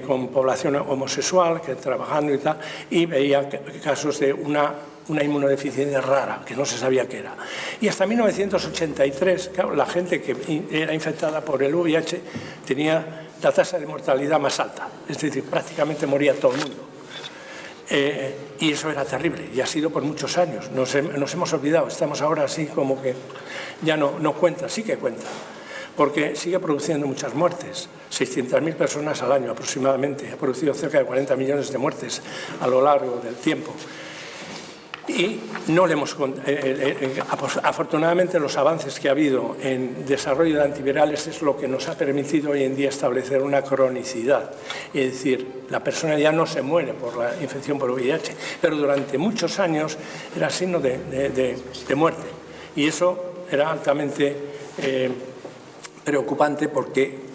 con población homosexual, que trabajando y tal, y veía casos de una inmunodeficiencia rara, que no se sabía qué era. Y hasta 1983, claro, la gente que era infectada por el VIH tenía la tasa de mortalidad más alta, es decir, prácticamente moría todo el mundo. Y eso era terrible, y ha sido por muchos años. Nos hemos olvidado, estamos ahora así como que ya no cuenta, sí que cuenta, porque sigue produciendo muchas muertes. 600.000 personas al año aproximadamente, ha producido cerca de 40 millones de muertes a lo largo del tiempo. Y no le hemos, afortunadamente, los avances que ha habido en desarrollo de antivirales es lo que nos ha permitido hoy en día establecer una cronicidad. Es decir, la persona ya no se muere por la infección por VIH, pero durante muchos años era signo de muerte. Y eso era altamente preocupante, porque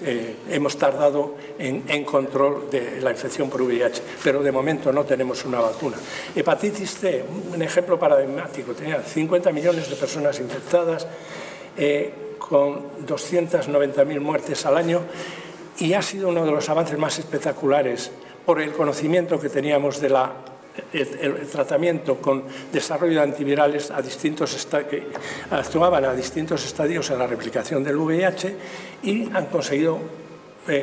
hemos tardado en control de la infección por VIH, pero de momento no tenemos una vacuna. Hepatitis C, un ejemplo paradigmático, tenía 50 millones de personas infectadas, con 290.000 muertes al año, y ha sido uno de los avances más espectaculares por el conocimiento que teníamos de el tratamiento con desarrollo de antivirales que actuaban a distintos estadios en la replicación del VIH, y han conseguido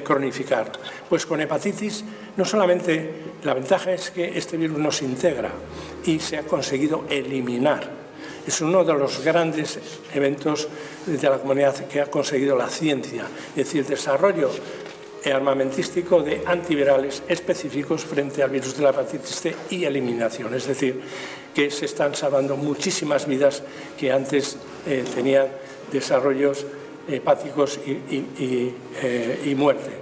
cronificar. Pues con hepatitis, no solamente la ventaja es que este virus no se integra y se ha conseguido eliminar. Es uno de los grandes eventos de la comunidad que ha conseguido la ciencia, es decir, desarrollo armamentístico de antivirales específicos frente al virus de la hepatitis C y eliminación. Es decir, que se están salvando muchísimas vidas que antes tenían desarrollos hepáticos y muerte.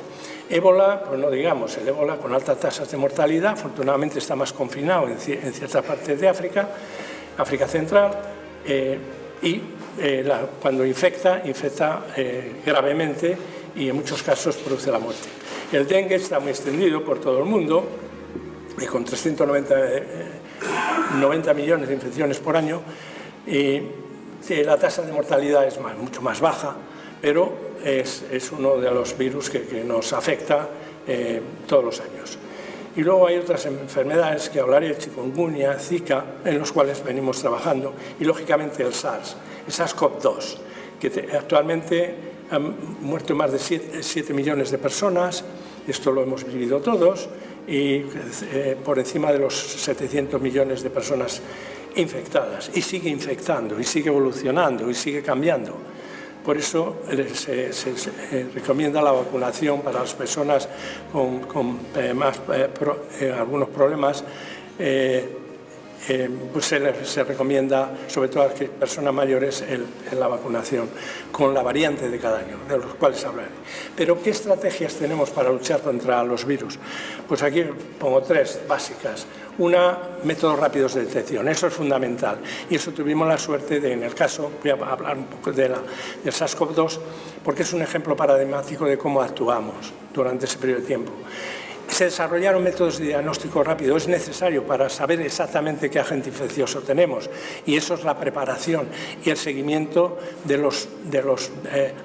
Ébola, pues no digamos, el ébola con altas tasas de mortalidad, afortunadamente está más confinado en ciertas partes de África Central, cuando infecta gravemente, y en muchos casos produce la muerte. El dengue está muy extendido por todo el mundo, y con 390 millones de infecciones por año, y la tasa de mortalidad es mucho más baja, pero es uno de los virus que nos afecta todos los años. Y luego hay otras enfermedades que hablaré, chikungunya, Zika, en los cuales venimos trabajando, y lógicamente el SARS-CoV-2, que actualmente han muerto más de 7 millones de personas, esto lo hemos vivido todos, y por encima de los 700 millones de personas infectadas, y sigue infectando, y sigue evolucionando, y sigue cambiando. Por eso se recomienda la vacunación para las personas con algunos problemas. Pues se recomienda, sobre todo a las personas mayores, la vacunación con la variante de cada año, de los cuales hablaré. Pero, ¿qué estrategias tenemos para luchar contra los virus? Pues aquí pongo 3 básicas. Una, métodos rápidos de detección, eso es fundamental. Y eso tuvimos la suerte de, en el caso, voy a hablar un poco del SARS-CoV-2, porque es un ejemplo paradigmático de cómo actuamos durante ese periodo de tiempo. Se desarrollaron métodos de diagnóstico rápido, es necesario para saber exactamente qué agente infeccioso tenemos, y eso es la preparación y el seguimiento de los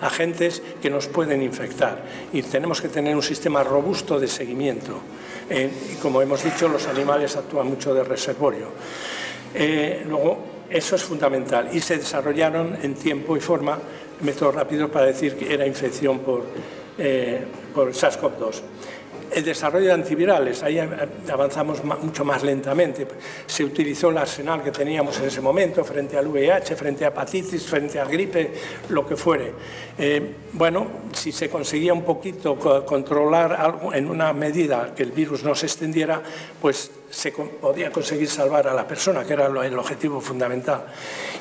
agentes que nos pueden infectar, y tenemos que tener un sistema robusto de seguimiento. Y como hemos dicho, los animales actúan mucho de reservorio. Luego, eso es fundamental, y se desarrollaron en tiempo y forma métodos rápidos para decir que era infección por SARS-CoV-2. El desarrollo de antivirales, ahí avanzamos mucho más lentamente. Se utilizó el arsenal que teníamos en ese momento frente al VIH, frente a hepatitis, frente a gripe, lo que fuere. Bueno, si se conseguía un poquito controlar algo en una medida que el virus no se extendiera, pues se podía conseguir salvar a la persona, que era el objetivo fundamental.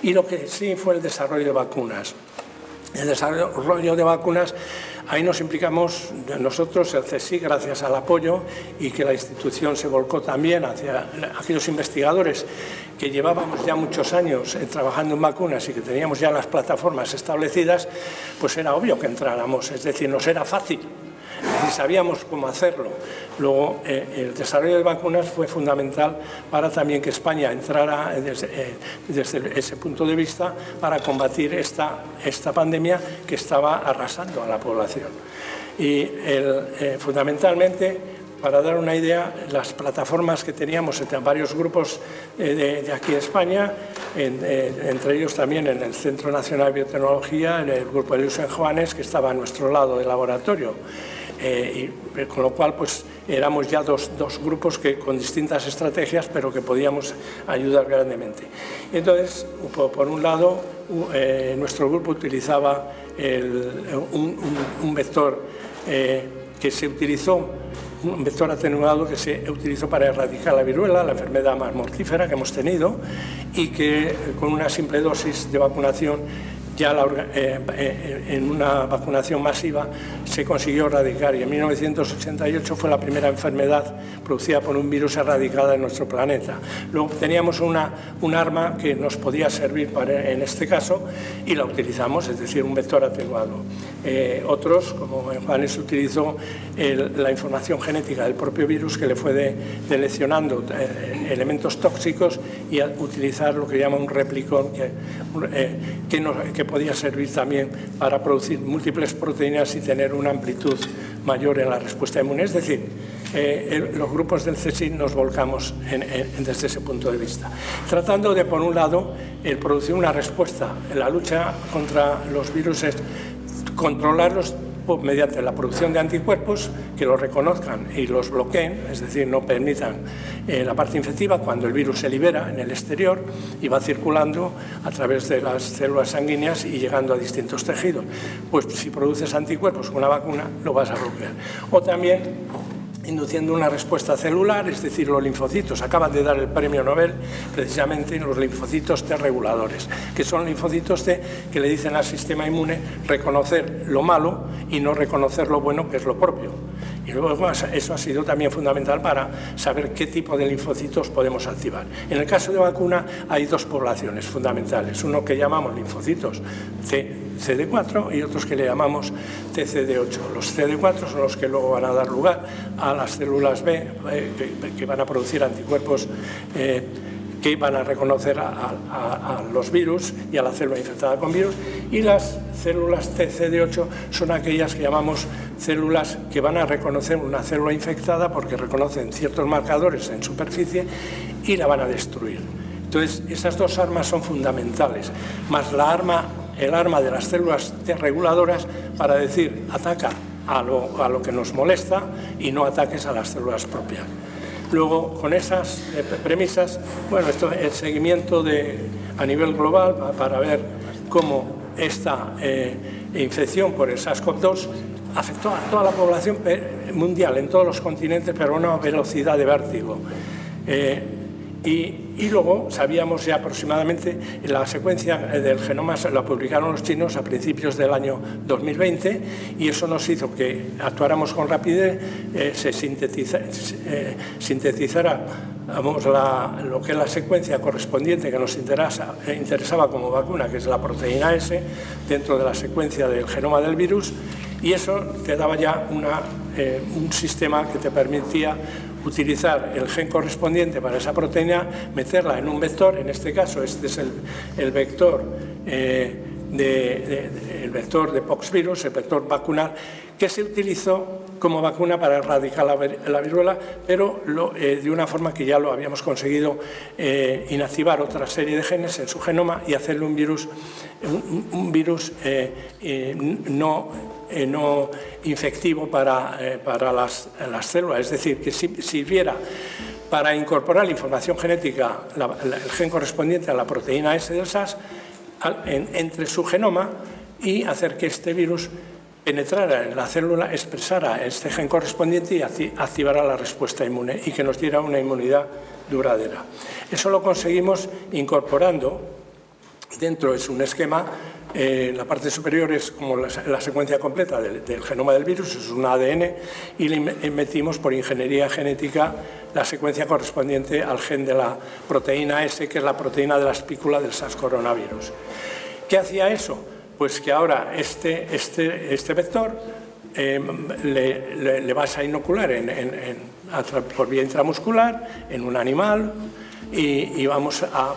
Y lo que sí fue el desarrollo de vacunas. el desarrollo de vacunas, ahí nos implicamos nosotros, el CSIC, gracias al apoyo y que la institución se volcó también hacia aquellos investigadores que llevábamos ya muchos años trabajando en vacunas y que teníamos ya las plataformas establecidas, pues era obvio que entráramos, es decir, nos era fácil. Y sabíamos cómo hacerlo. Luego, el desarrollo de vacunas fue fundamental para también que España entrara desde ese punto de vista para combatir esta pandemia que estaba arrasando a la población. Y fundamentalmente, para dar una idea, las plataformas que teníamos entre varios grupos de aquí de España, entre ellos también en el Centro Nacional de Biotecnología, en el grupo de Luis Juanes, que estaba a nuestro lado del laboratorio. Y con lo cual pues éramos ya dos grupos que con distintas estrategias pero que podíamos ayudar grandemente. Entonces, por un lado, nuestro grupo utilizaba un vector que se utilizó, un vector atenuado que se utilizó para erradicar la viruela, la enfermedad más mortífera que hemos tenido, y que con una simple dosis de vacunación ya en una vacunación masiva se consiguió erradicar, y en 1988 fue la primera enfermedad producida por un virus erradicada en nuestro planeta. Luego teníamos un arma que nos podía servir en este caso y la utilizamos, es decir, un vector atenuado. Otros, como en Juanes, utilizó la información genética del propio virus que le fue deleccionando elementos tóxicos y a utilizar lo que llama un replicón que podía servir también para producir múltiples proteínas y tener una amplitud mayor en la respuesta inmune. Es decir, los grupos del CSIC nos volcamos desde ese punto de vista, tratando de, por un lado, producir una respuesta en la lucha contra los virus, controlarlos mediante la producción de anticuerpos que los reconozcan y los bloqueen, es decir, no permitan la parte infectiva cuando el virus se libera en el exterior y va circulando a través de las células sanguíneas y llegando a distintos tejidos. Pues si produces anticuerpos con una vacuna, lo vas a bloquear. O también induciendo una respuesta celular, es decir, los linfocitos. Acaban de dar el premio Nobel precisamente en los linfocitos T reguladores, que son linfocitos T que le dicen al sistema inmune reconocer lo malo y no reconocer lo bueno, que es lo propio. Y luego eso ha sido también fundamental para saber qué tipo de linfocitos podemos activar. En el caso de vacuna hay dos poblaciones fundamentales, uno que llamamos linfocitos CD4 y otros que le llamamos TCD8. Los CD4 son los que luego van a dar lugar a las células B que van a producir anticuerpos que van a reconocer a los virus y a la célula infectada con virus, y las células TCD8 son aquellas que llamamos células que van a reconocer una célula infectada porque reconocen ciertos marcadores en superficie y la van a destruir. Entonces, esas dos armas son fundamentales, más el arma de las células T reguladoras para decir ataca a lo que nos molesta y no ataques a las células propias. Luego, con esas premisas, bueno, esto es el seguimiento a nivel global para ver cómo esta infección por el SARS-CoV-2 afectó a toda la población mundial, en todos los continentes, pero a una velocidad de vértigo. Y luego sabíamos ya aproximadamente la secuencia del genoma, la publicaron los chinos a principios del año 2020, y eso nos hizo que actuáramos con rapidez, se sintetizara lo que es la secuencia correspondiente que nos interesaba como vacuna, que es la proteína S, dentro de la secuencia del genoma del virus, y eso te daba ya un sistema que te permitía utilizar el gen correspondiente para esa proteína, meterla en un vector. En este caso, este es el vector el vector de poxvirus, el vector vacunal, que se utilizó como vacuna para erradicar la viruela, pero de una forma que ya lo habíamos conseguido inactivar otra serie de genes en su genoma y hacerle un virus no infectivo para las células, es decir, que sirviera para incorporar la información genética, el gen correspondiente a la proteína S del SARS, entre su genoma, y hacer que este virus penetrara en la célula, expresara este gen correspondiente y activara la respuesta inmune y que nos diera una inmunidad duradera. Eso lo conseguimos incorporando dentro de un esquema la parte superior es como la secuencia completa del genoma del virus, es un ADN, y le metimos por ingeniería genética la secuencia correspondiente al gen de la proteína S, que es la proteína de la espícula del SARS coronavirus. ¿Qué hacía eso? Pues que ahora este vector le vas a inocular por vía intramuscular en un animal, y vamos a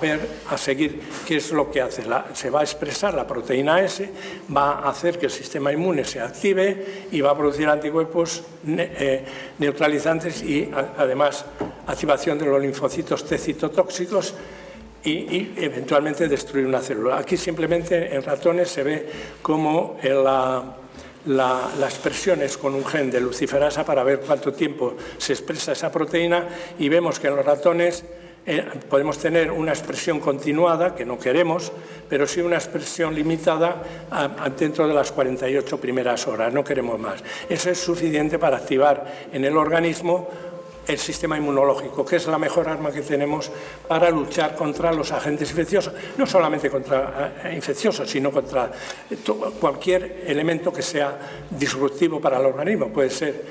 seguir qué es lo que hace. Se va a expresar la proteína S, va a hacer que el sistema inmune se active y va a producir anticuerpos neutralizantes y además activación de los linfocitos T citotóxicos y eventualmente destruir una célula. Aquí simplemente en ratones se ve como la expresión es con un gen de luciferasa para ver cuánto tiempo se expresa esa proteína, y vemos que en los ratones podemos tener una expresión continuada, que no queremos, pero sí una expresión limitada dentro de las 48 primeras horas, no queremos más. Eso es suficiente para activar en el organismo el sistema inmunológico, que es la mejor arma que tenemos para luchar contra los agentes infecciosos, no solamente contra infecciosos, sino contra cualquier elemento que sea disruptivo para el organismo. Puede ser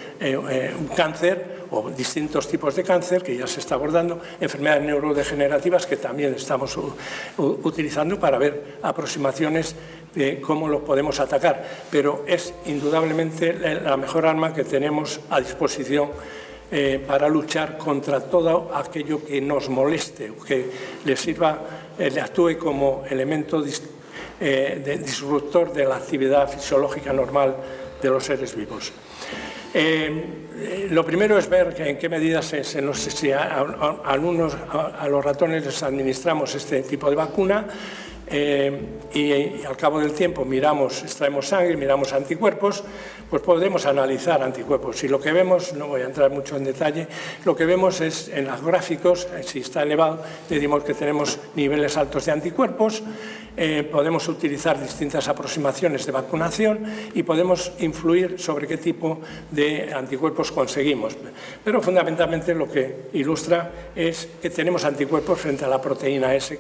un cáncer o distintos tipos de cáncer, que ya se está abordando, enfermedades neurodegenerativas que también estamos utilizando para ver aproximaciones de cómo lo podemos atacar, pero es indudablemente la mejor arma que tenemos a disposición para luchar contra todo aquello que nos moleste, que le sirva, le actúe como elemento disruptor de la actividad fisiológica normal de los seres vivos. Lo primero es ver en qué medida si a los ratones les administramos este tipo de vacuna, y al cabo del tiempo extraemos sangre, miramos anticuerpos, pues podemos analizar anticuerpos. Y lo que vemos, no voy a entrar mucho en detalle, lo que vemos es en los gráficos, si está elevado, decimos que tenemos niveles altos de anticuerpos, podemos utilizar distintas aproximaciones de vacunación y podemos influir sobre qué tipo de anticuerpos conseguimos. Pero fundamentalmente lo que ilustra es que tenemos anticuerpos frente a la proteína S,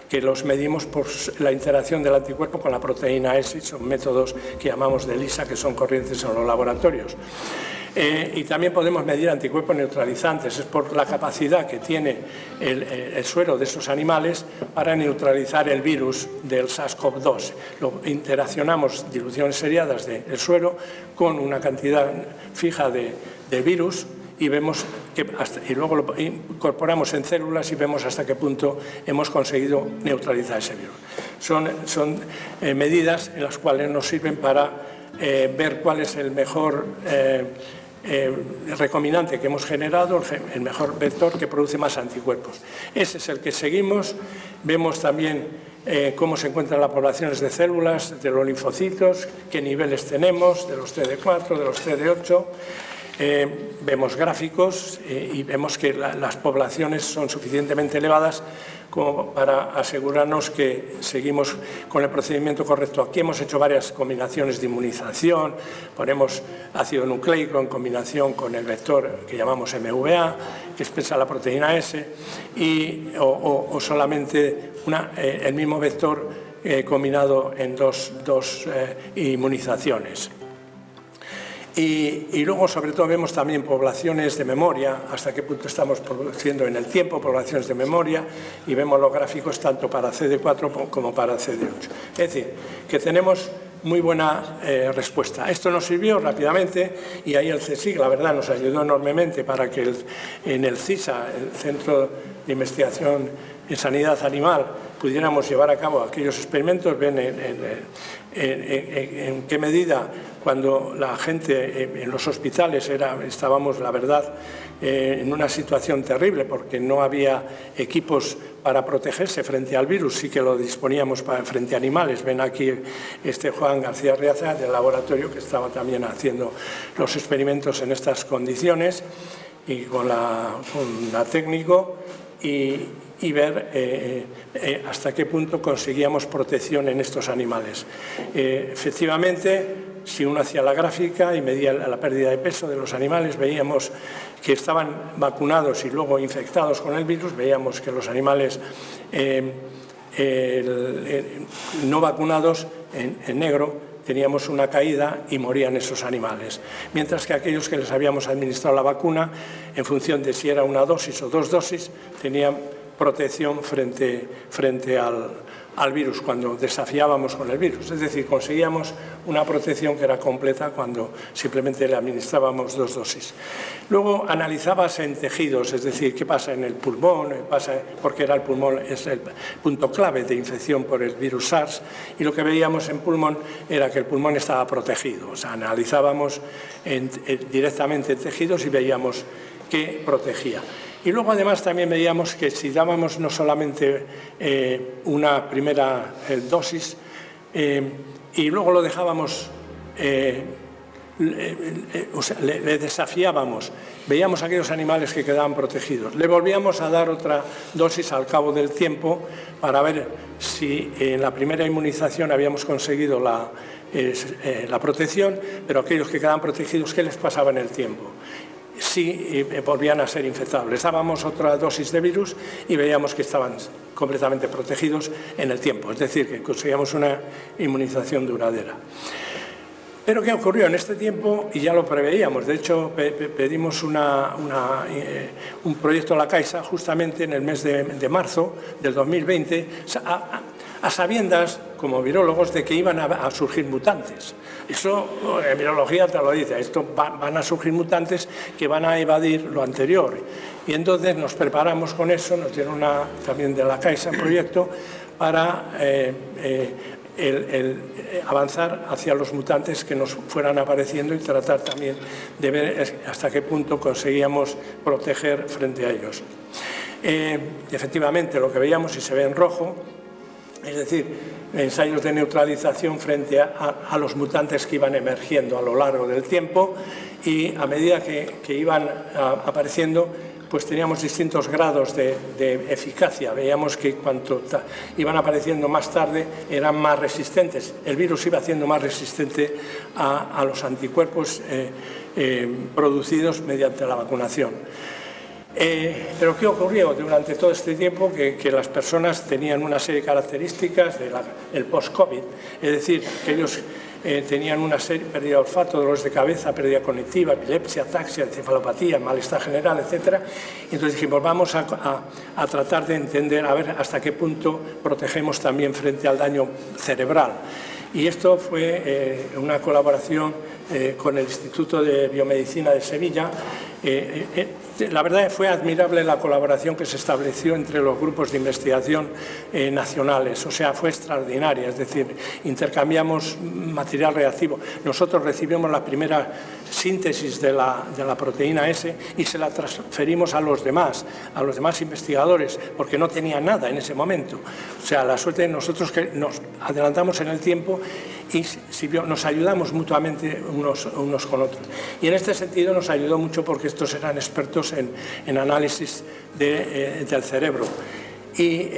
que los medimos por la interacción del anticuerpo con la proteína S, son métodos que llamamos de ELISA, que son corrientes en los laboratorios. Y también podemos medir anticuerpos neutralizantes, es por la capacidad que tiene el suero de esos animales para neutralizar el virus del SARS-CoV-2. Interaccionamos diluciones seriadas del suero con una cantidad fija de virus y vemos y luego lo incorporamos en células y vemos hasta qué punto hemos conseguido neutralizar ese virus. Son medidas en las cuales nos sirven para ver cuál es el mejor recombinante que hemos generado, el mejor vector que produce más anticuerpos. Ese es el que seguimos. Vemos también cómo se encuentran las poblaciones de células, de los linfocitos, qué niveles tenemos, de los CD4, de los CD8. Vemos gráficos y vemos que las poblaciones son suficientemente elevadas como para asegurarnos que seguimos con el procedimiento correcto. Aquí hemos hecho varias combinaciones de inmunización, ponemos ácido nucleico en combinación con el vector que llamamos MVA, que expresa la proteína S, o solamente el mismo vector combinado en dos inmunizaciones. Y luego, sobre todo, vemos también poblaciones de memoria, hasta qué punto estamos produciendo en el tiempo poblaciones de memoria, y vemos los gráficos tanto para CD4 como para CD8. Es decir, que tenemos muy buena respuesta. Esto nos sirvió rápidamente y ahí el CSIC, la verdad, nos ayudó enormemente para que en el CISA, el Centro de Investigación en Sanidad Animal, pudiéramos llevar a cabo aquellos experimentos. Ven en qué medida, cuando la gente en los hospitales estábamos, la verdad, en una situación terrible porque no había equipos para protegerse frente al virus, sí que lo disponíamos frente a animales. Ven aquí Juan García Riaza del laboratorio que estaba también haciendo los experimentos en estas condiciones y con la técnico y ver hasta qué punto conseguíamos protección en estos animales. Efectivamente, si uno hacía la gráfica y medía la pérdida de peso de los animales, veíamos que estaban vacunados y luego infectados con el virus, veíamos que los animales no vacunados en negro, teníamos una caída y morían esos animales. Mientras que aquellos que les habíamos administrado la vacuna, en función de si era una dosis o 2 dosis, tenían protección frente al virus, cuando desafiábamos con el virus. Es decir, conseguíamos una protección que era completa cuando simplemente le administrábamos 2 dosis. Luego analizabas en tejidos, es decir, qué pasa en el pulmón, porque el pulmón es el punto clave de infección por el virus SARS, y lo que veíamos en pulmón era que el pulmón estaba protegido. O sea, analizábamos directamente en tejidos y veíamos qué protegía. Y luego además también veíamos que si dábamos no solamente una primera dosis y luego lo dejábamos, le desafiábamos, veíamos aquellos animales que quedaban protegidos. Le volvíamos a dar otra dosis al cabo del tiempo para ver si en la primera inmunización habíamos conseguido la protección, pero aquellos que quedaban protegidos, ¿qué les pasaba en el tiempo? Sí, volvían a ser infectables. Dábamos otra dosis de virus y veíamos que estaban completamente protegidos en el tiempo, es decir, que conseguíamos una inmunización duradera. Pero ¿qué ocurrió en este tiempo? Y ya lo preveíamos. De hecho, pedimos un proyecto a la Caixa justamente en el mes de marzo del 2020, a sabiendas, como virólogos, de que iban a surgir mutantes. Eso, en virología te lo dice, van a surgir mutantes que van a evadir lo anterior. Y entonces nos preparamos con eso, nos dieron también de la Caixa un proyecto para avanzar hacia los mutantes que nos fueran apareciendo y tratar también de ver hasta qué punto conseguíamos proteger frente a ellos. Efectivamente, lo que veíamos, y se ve en rojo, es decir, ensayos de neutralización frente a los mutantes que iban emergiendo a lo largo del tiempo, y a medida que iban apareciendo, pues teníamos distintos grados de eficacia. Veíamos que cuanto iban apareciendo más tarde eran más resistentes. El virus iba haciendo más resistente a los anticuerpos producidos mediante la vacunación. Pero ¿qué ocurrió durante todo este tiempo? Que las personas tenían una serie de características del post-COVID, es decir, que ellos tenían una serie, pérdida de olfato, dolores de cabeza, pérdida cognitiva, epilepsia, ataxia, encefalopatía, malestar general, etc. Entonces dijimos, vamos a tratar de entender, a ver hasta qué punto protegemos también frente al daño cerebral. Y esto fue una colaboración con el Instituto de Biomedicina de Sevilla. La verdad fue admirable la colaboración que se estableció entre los grupos de investigación nacionales, o sea, fue extraordinaria, es decir, intercambiamos material reactivo. Nosotros recibimos la primera síntesis de la proteína S y se la transferimos a los demás investigadores, porque no tenían nada en ese momento. O sea, la suerte de nosotros que nos adelantamos en el tiempo y nos ayudamos mutuamente unos con otros. Y en este sentido nos ayudó mucho porque estos eran expertos en análisis del cerebro. Y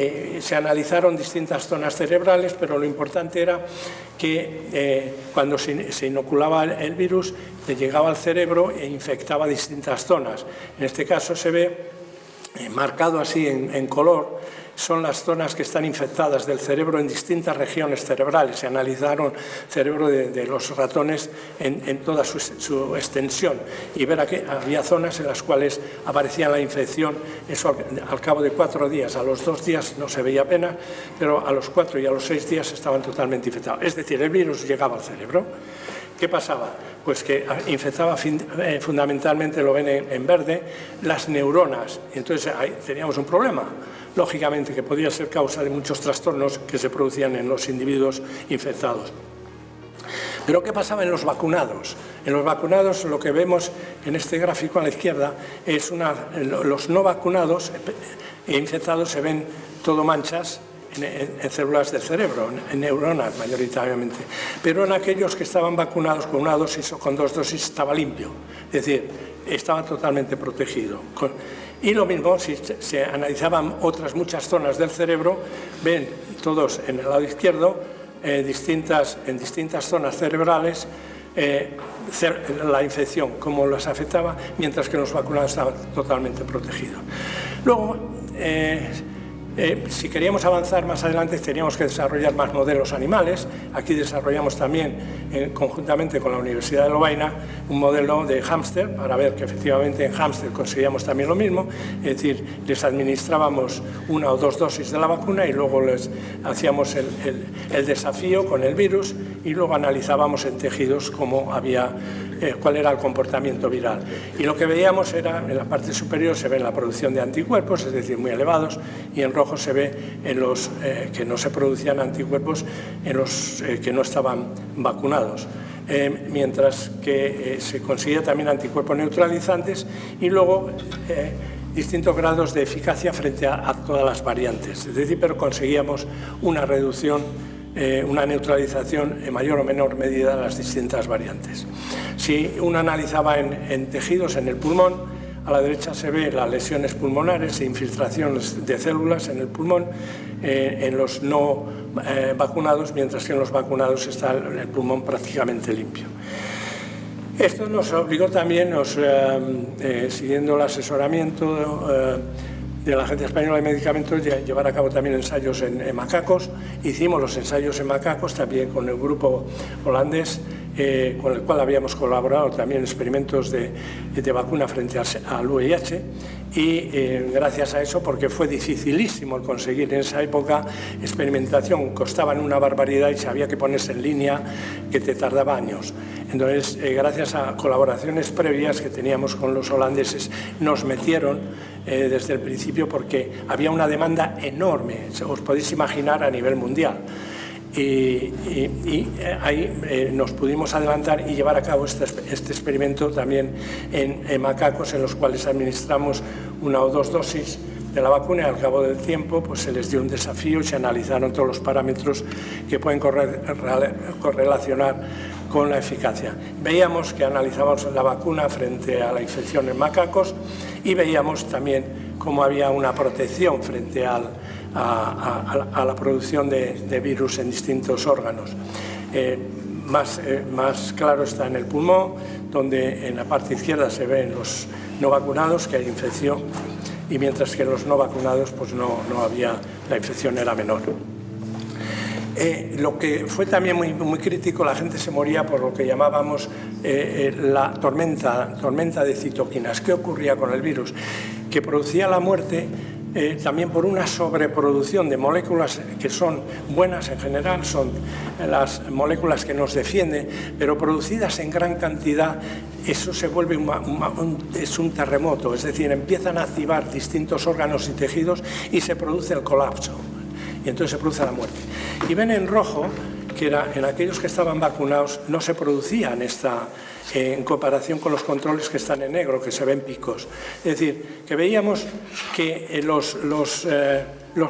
se analizaron distintas zonas cerebrales, pero lo importante era que cuando se inoculaba el virus, te llegaba al cerebro e infectaba distintas zonas. En este caso se ve marcado así en color, son las zonas que están infectadas del cerebro en distintas regiones cerebrales. Se analizaron el cerebro de los ratones en toda su extensión y ver que había zonas en las cuales aparecía la infección, eso al cabo de 4 días. A los 2 días no se veía apenas, pero a los 4 y a los 6 días estaban totalmente infectados. Es decir, el virus llegaba al cerebro. ¿Qué pasaba? Pues que infectaba fundamentalmente, lo ven en verde, las neuronas. Y entonces ahí teníamos un problema, lógicamente, que podía ser causa de muchos trastornos que se producían en los individuos infectados. Pero ¿qué pasaba en los vacunados? En los vacunados lo que vemos en este gráfico a la izquierda es los no vacunados e infectados se ven todo manchas en células del cerebro, en neuronas mayoritariamente, pero en aquellos que estaban vacunados con una dosis o con 2 dosis estaba limpio, es decir, estaba totalmente protegido. Y lo mismo, si se analizaban otras muchas zonas del cerebro, ven todos en el lado izquierdo, en distintas zonas cerebrales, la infección, cómo las afectaba, mientras que los vacunados estaban totalmente protegidos. Luego, Si queríamos avanzar más adelante teníamos que desarrollar más modelos animales. Aquí desarrollamos también, conjuntamente con la Universidad de Lovaina, un modelo de hámster para ver que efectivamente en hámster conseguíamos también lo mismo, es decir, les administrábamos 1 o 2 dosis de la vacuna y luego les hacíamos el desafío con el virus y luego analizábamos en tejidos cuál era el comportamiento viral. Y lo que veíamos era, en la parte superior se ve la producción de anticuerpos, es decir, muy elevados, y en rojo se ve en los que no se producían anticuerpos, en los que no estaban vacunados. Mientras que se conseguía también anticuerpos neutralizantes y luego distintos grados de eficacia frente a todas las variantes. Es decir, pero conseguíamos una reducción, una neutralización en mayor o menor medida de las distintas variantes. Si uno analizaba en tejidos, en el pulmón, a la derecha se ve las lesiones pulmonares e infiltraciones de células en el pulmón en los no vacunados, mientras que en los vacunados está el pulmón prácticamente limpio. Esto nos obligó también, siguiendo el asesoramiento de la Agencia Española de Medicamentos, llevar a cabo también ensayos en macacos. Hicimos los ensayos en macacos también con el grupo holandés, con el cual habíamos colaborado también en experimentos de vacuna frente al VIH, y gracias a eso, porque fue dificilísimo el conseguir en esa época experimentación, costaban una barbaridad y se había que ponerse en línea, que te tardaba años. Entonces, gracias a colaboraciones previas que teníamos con los holandeses, nos metieron desde el principio porque había una demanda enorme, os podéis imaginar, a nivel mundial. Y ahí nos pudimos adelantar y llevar a cabo este experimento también en macacos, en los cuales administramos 1 o 2 dosis de la vacuna y al cabo del tiempo pues se les dio un desafío y se analizaron todos los parámetros que pueden correlacionar con la eficacia. Veíamos que analizábamos la vacuna frente a la infección en macacos y veíamos también cómo había una protección frente a la producción de virus en distintos órganos. Más claro está en el pulmón, donde en la parte izquierda se ven los no vacunados, que hay infección, y mientras que los no vacunados pues no había, la infección era menor. Lo que fue también muy crítico, la gente se moría por lo que llamábamos la tormenta de citoquinas. ¿Qué ocurría con el virus? Que producía la muerte también por una sobreproducción de moléculas que son buenas en general, son las moléculas que nos defienden, pero producidas en gran cantidad, eso se vuelve es un terremoto, es decir, empiezan a activar distintos órganos y tejidos y se produce el colapso, y entonces se produce la muerte. Y ven en rojo que en aquellos que estaban vacunados no se producían en comparación con los controles que están en negro, que se ven picos. Es decir, que veíamos que los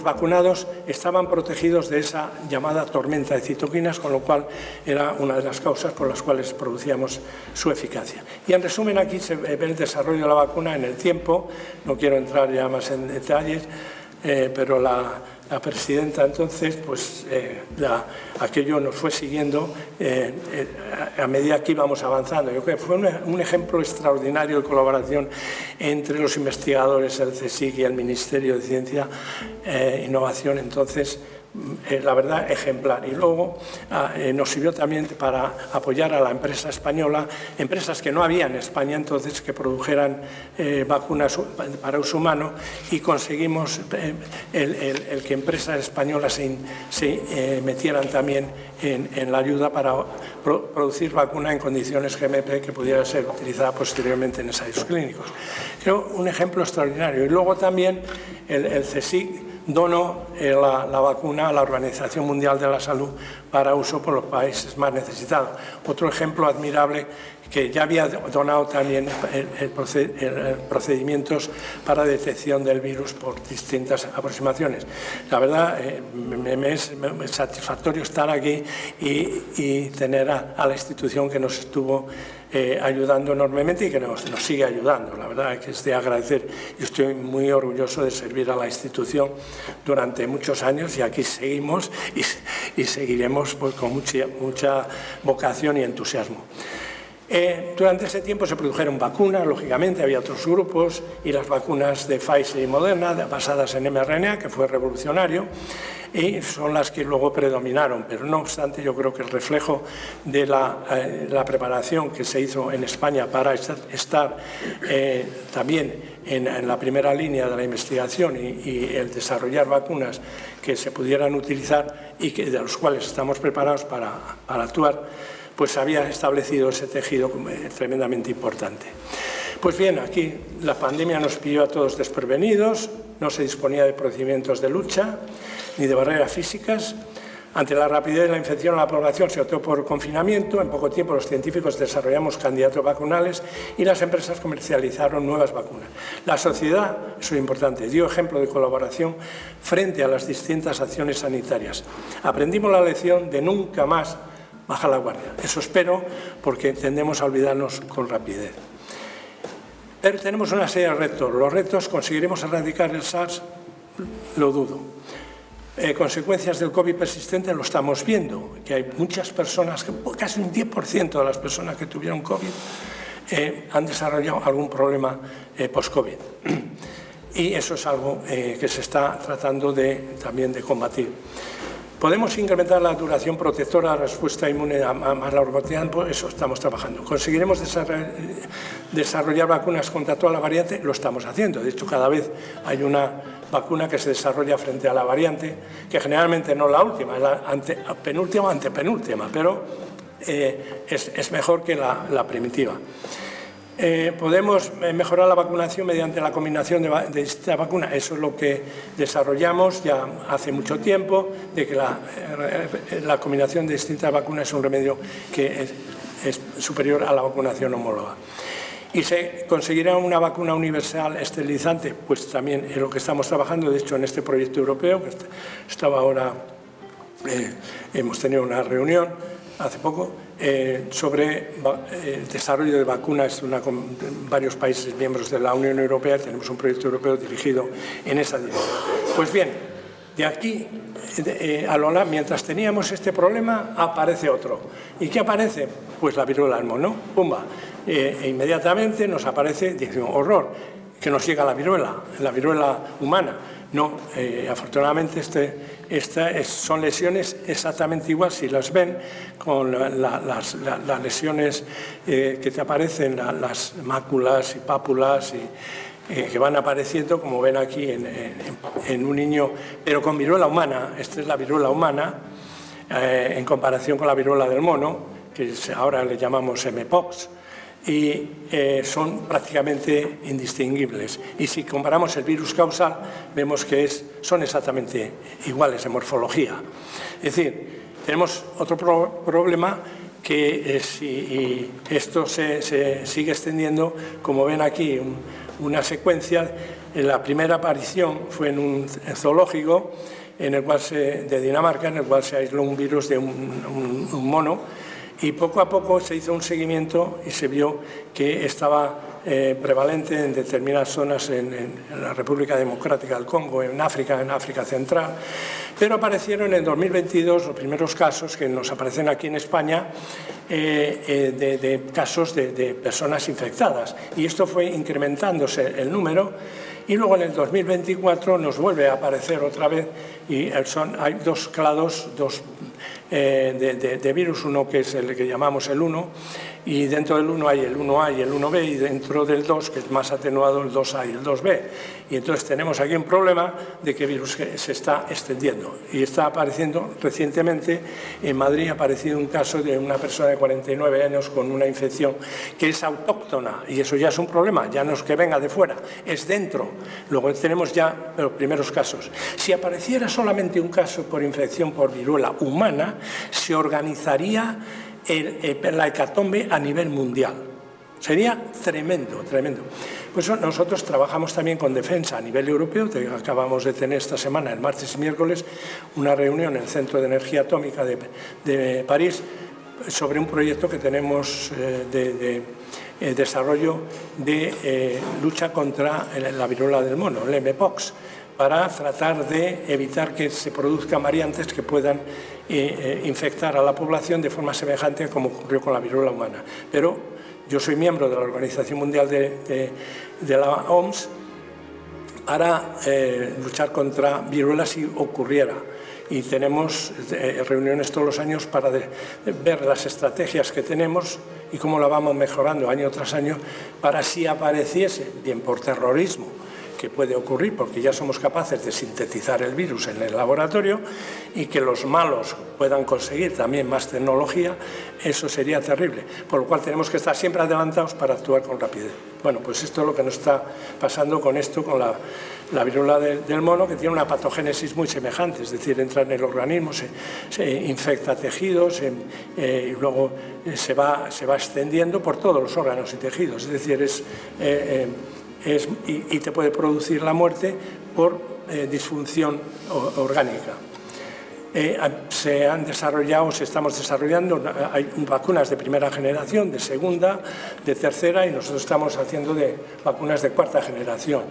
vacunados estaban protegidos de esa llamada tormenta de citoquinas, con lo cual era una de las causas por las cuales producíamos su eficacia. Y en resumen, aquí se ve el desarrollo de la vacuna en el tiempo. No quiero entrar ya más en detalles, pero la presidenta entonces, pues aquello nos fue siguiendo a medida que íbamos avanzando. Yo creo que fue un ejemplo extraordinario de colaboración entre los investigadores, el CSIC y el Ministerio de Ciencia e Innovación. Entonces, la verdad, ejemplar. Y luego nos sirvió también para apoyar a la empresa española, empresas que no había en España entonces, que produjeran vacunas para uso humano, y conseguimos el que empresas españolas se metieran también en la ayuda para producir vacuna en condiciones GMP que pudiera ser utilizada posteriormente en ensayos clínicos. Creo un ejemplo extraordinario. Y luego también el CSIC donó la vacuna a la Organización Mundial de la Salud para uso por los países más necesitados. Otro ejemplo admirable, que ya había donado también procedimientos para detección del virus por distintas aproximaciones. La verdad, me es satisfactorio estar aquí y tener a la institución que nos estuvo ayudando enormemente y que nos sigue ayudando. La verdad es que es de agradecer. Yo estoy muy orgulloso de servir a la institución durante muchos años, y aquí seguimos y seguiremos pues, con mucha vocación y entusiasmo. Durante ese tiempo se produjeron vacunas, lógicamente, había otros grupos, y las vacunas de Pfizer y Moderna, basadas en mRNA, que fue revolucionario, y son las que luego predominaron. Pero no obstante, yo creo que el reflejo de la preparación que se hizo en España para estar también en la primera línea de la investigación y el desarrollar vacunas que se pudieran utilizar y de los cuales estamos preparados para actuar, pues había establecido ese tejido tremendamente importante. Pues bien, aquí la pandemia nos pilló a todos desprevenidos, no se disponía de procedimientos de lucha ni de barreras físicas. Ante la rapidez de la infección, la población se optó por confinamiento. En poco tiempo los científicos desarrollamos candidatos vacunales y las empresas comercializaron nuevas vacunas. La sociedad, eso es importante, dio ejemplo de colaboración frente a las distintas acciones sanitarias. Aprendimos la lección de nunca más baja la guardia. Eso espero, porque tendemos a olvidarnos con rapidez. Pero tenemos una serie de retos. Los retos, ¿conseguiremos erradicar el SARS? Lo dudo. Consecuencias del COVID persistente lo estamos viendo, que hay muchas personas, casi un 10% de las personas que tuvieron COVID han desarrollado algún problema post-COVID. Y eso es algo que se está tratando también de combatir. ¿Podemos incrementar la duración protectora, la respuesta inmune a más largo tiempo? Eso estamos trabajando. ¿Conseguiremos desarrollar vacunas contra toda la variante? Lo estamos haciendo. De hecho, cada vez hay una vacuna que se desarrolla frente a la variante, que generalmente no es la última, es la penúltima o antepenúltima, pero es mejor que la primitiva. ¿Podemos mejorar la vacunación mediante la combinación de distintas vacunas? Eso es lo que desarrollamos ya hace mucho tiempo, de que la combinación de distintas vacunas es un remedio que es superior a la vacunación homóloga. ¿Y se conseguirá una vacuna universal esterilizante? Pues también es lo que estamos trabajando. De hecho, en este proyecto europeo, que estaba ahora, hemos tenido una reunión hace poco, sobre el desarrollo de vacunas con varios países miembros de la Unión Europea. Tenemos un proyecto europeo dirigido en esa dirección. Pues bien, de aquí a lo largo, mientras teníamos este problema, aparece otro. ¿Y qué aparece? Pues la viruela del mono, ¡pumba! Inmediatamente nos aparece, decimos, horror, que nos llega la viruela humana. No, afortunadamente son lesiones exactamente igual, si las ven, con las lesiones que te aparecen, las máculas y pápulas que van apareciendo, como ven aquí en un niño, pero con viruela humana. Esta es la viruela humana, en comparación con la viruela del mono, que ahora le llamamos mpox. Y son prácticamente indistinguibles. Y si comparamos el virus causal, vemos que son exactamente iguales en morfología. Es decir, tenemos otro problema, que si esto se sigue extendiendo, como ven aquí, una secuencia. La primera aparición fue en un zoológico de Dinamarca, en el cual se aisló un virus de un mono. Y poco a poco se hizo un seguimiento y se vio que estaba prevalente en determinadas zonas en la República Democrática del Congo, en África Central. Pero aparecieron en 2022 los primeros casos que nos aparecen aquí en España, de casos de personas infectadas. Y esto fue incrementándose el número. Y luego en el 2024 nos vuelve a aparecer otra vez, y hay dos clados, de virus, uno que es el que llamamos el 1, y dentro del 1 hay el 1A y el 1B, y dentro del 2, que es más atenuado, el 2A y el 2B. Y entonces tenemos aquí un problema de que el virus se está extendiendo. Y está apareciendo recientemente, en Madrid ha aparecido un caso de una persona de 49 años con una infección que es autóctona, y eso ya es un problema, ya no es que venga de fuera, es dentro. Luego tenemos ya los primeros casos. Si apareciera solamente un caso por infección por viruela humana, se organizaría la hecatombe a nivel mundial. Sería tremendo, tremendo. Pues nosotros trabajamos también con defensa a nivel europeo. Acabamos de tener esta semana, el martes y miércoles, una reunión en el Centro de Energía Atómica de París sobre un proyecto que tenemos de desarrollo de lucha contra la viruela del mono, el mpox, para tratar de evitar que se produzcan variantes que puedan infectar a la población de forma semejante a como ocurrió con la viruela humana. Pero yo soy miembro de la Organización Mundial de la OMS, para luchar contra viruela si ocurriera. Y tenemos reuniones todos los años para ver las estrategias que tenemos y cómo la vamos mejorando año tras año para si apareciese, bien por terrorismo, que puede ocurrir porque ya somos capaces de sintetizar el virus en el laboratorio, y que los malos puedan conseguir también más tecnología, eso sería terrible. Por lo cual tenemos que estar siempre adelantados para actuar con rapidez. Bueno, pues esto es lo que nos está pasando con esto, con la viruela del mono, que tiene una patogénesis muy semejante, es decir, entra en el organismo, se infecta tejidos y luego se va extendiendo por todos los órganos y tejidos, es decir, y te puede producir la muerte por disfunción orgánica. Se han desarrollado, se estamos desarrollando, hay vacunas de primera generación, de segunda, de tercera, y nosotros estamos haciendo vacunas de cuarta generación.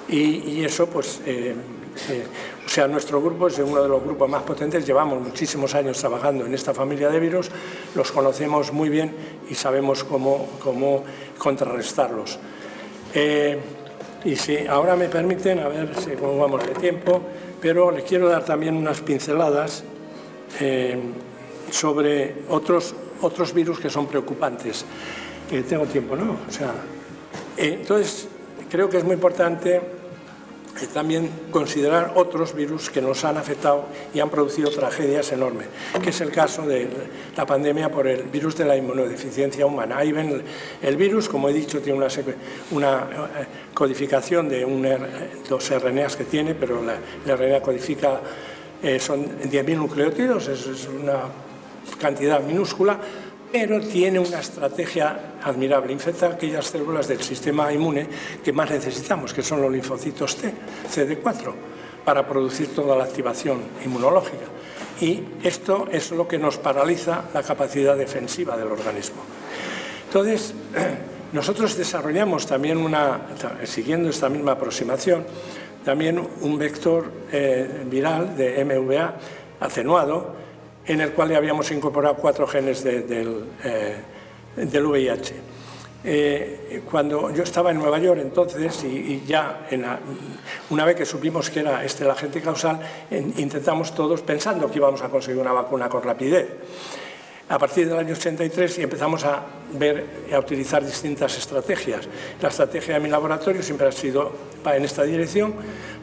Y eso, pues, o sea, nuestro grupo es uno de los grupos más potentes, llevamos muchísimos años trabajando en esta familia de virus, los conocemos muy bien y sabemos cómo contrarrestarlos. Y si ahora me permiten, a ver cómo vamos de tiempo, pero les quiero dar también unas pinceladas sobre otros virus que son preocupantes. Tengo tiempo, ¿no? O sea, entonces, creo que es muy importante también considerar otros virus que nos han afectado y han producido tragedias enormes, que es el caso de la pandemia por el virus de la inmunodeficiencia humana. Ahí ven el virus, como he dicho, tiene una codificación de dos RNAs que tiene, pero la RNA codifica, son 10.000 nucleótidos, es una cantidad minúscula, pero tiene una estrategia admirable. Infecta aquellas células del sistema inmune que más necesitamos, que son los linfocitos T, CD4, para producir toda la activación inmunológica. Y esto es lo que nos paraliza la capacidad defensiva del organismo. Entonces, nosotros desarrollamos también siguiendo esta misma aproximación, también un vector viral de MVA atenuado, en el cual le habíamos incorporado 4 genes del VIH. Cuando yo estaba en Nueva York entonces, y ya una vez que supimos que era el agente causal, intentamos todos, pensando que íbamos a conseguir una vacuna con rapidez. A partir del año 83 empezamos a utilizar distintas estrategias. La estrategia de mi laboratorio siempre ha sido en esta dirección,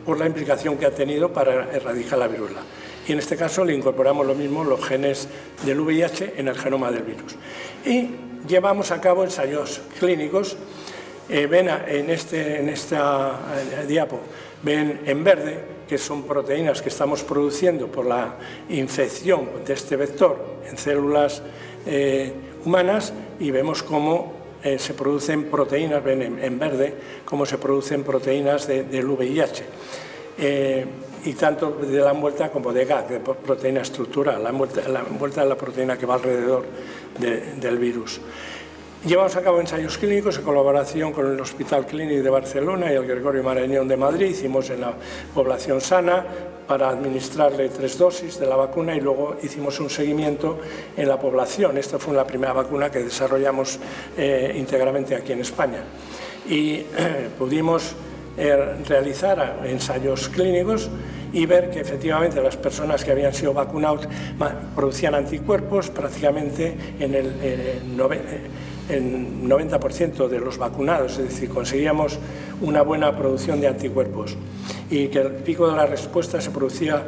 por la implicación que ha tenido para erradicar la viruela. Y en este caso le incorporamos lo mismo, los genes del VIH en el genoma del virus. Y llevamos a cabo ensayos clínicos. Ven en esta diapo, ven en verde, que son proteínas que estamos produciendo por la infección de este vector en células humanas, y vemos cómo se producen proteínas, ven en verde, cómo se producen proteínas del VIH. Y tanto de la envuelta como de GAG, de proteína estructural, la envuelta de la proteína que va alrededor del virus. Llevamos a cabo ensayos clínicos en colaboración con el Hospital Clínic de Barcelona y el Gregorio Marañón de Madrid. Hicimos en la población sana para administrarle 3 dosis de la vacuna, y luego hicimos un seguimiento en la población. Esta fue la primera vacuna que desarrollamos íntegramente aquí en España. Y pudimos realizar ensayos clínicos y ver que efectivamente las personas que habían sido vacunadas producían anticuerpos prácticamente en el 90% de los vacunados, es decir, conseguíamos una buena producción de anticuerpos, y que el pico de la respuesta se producía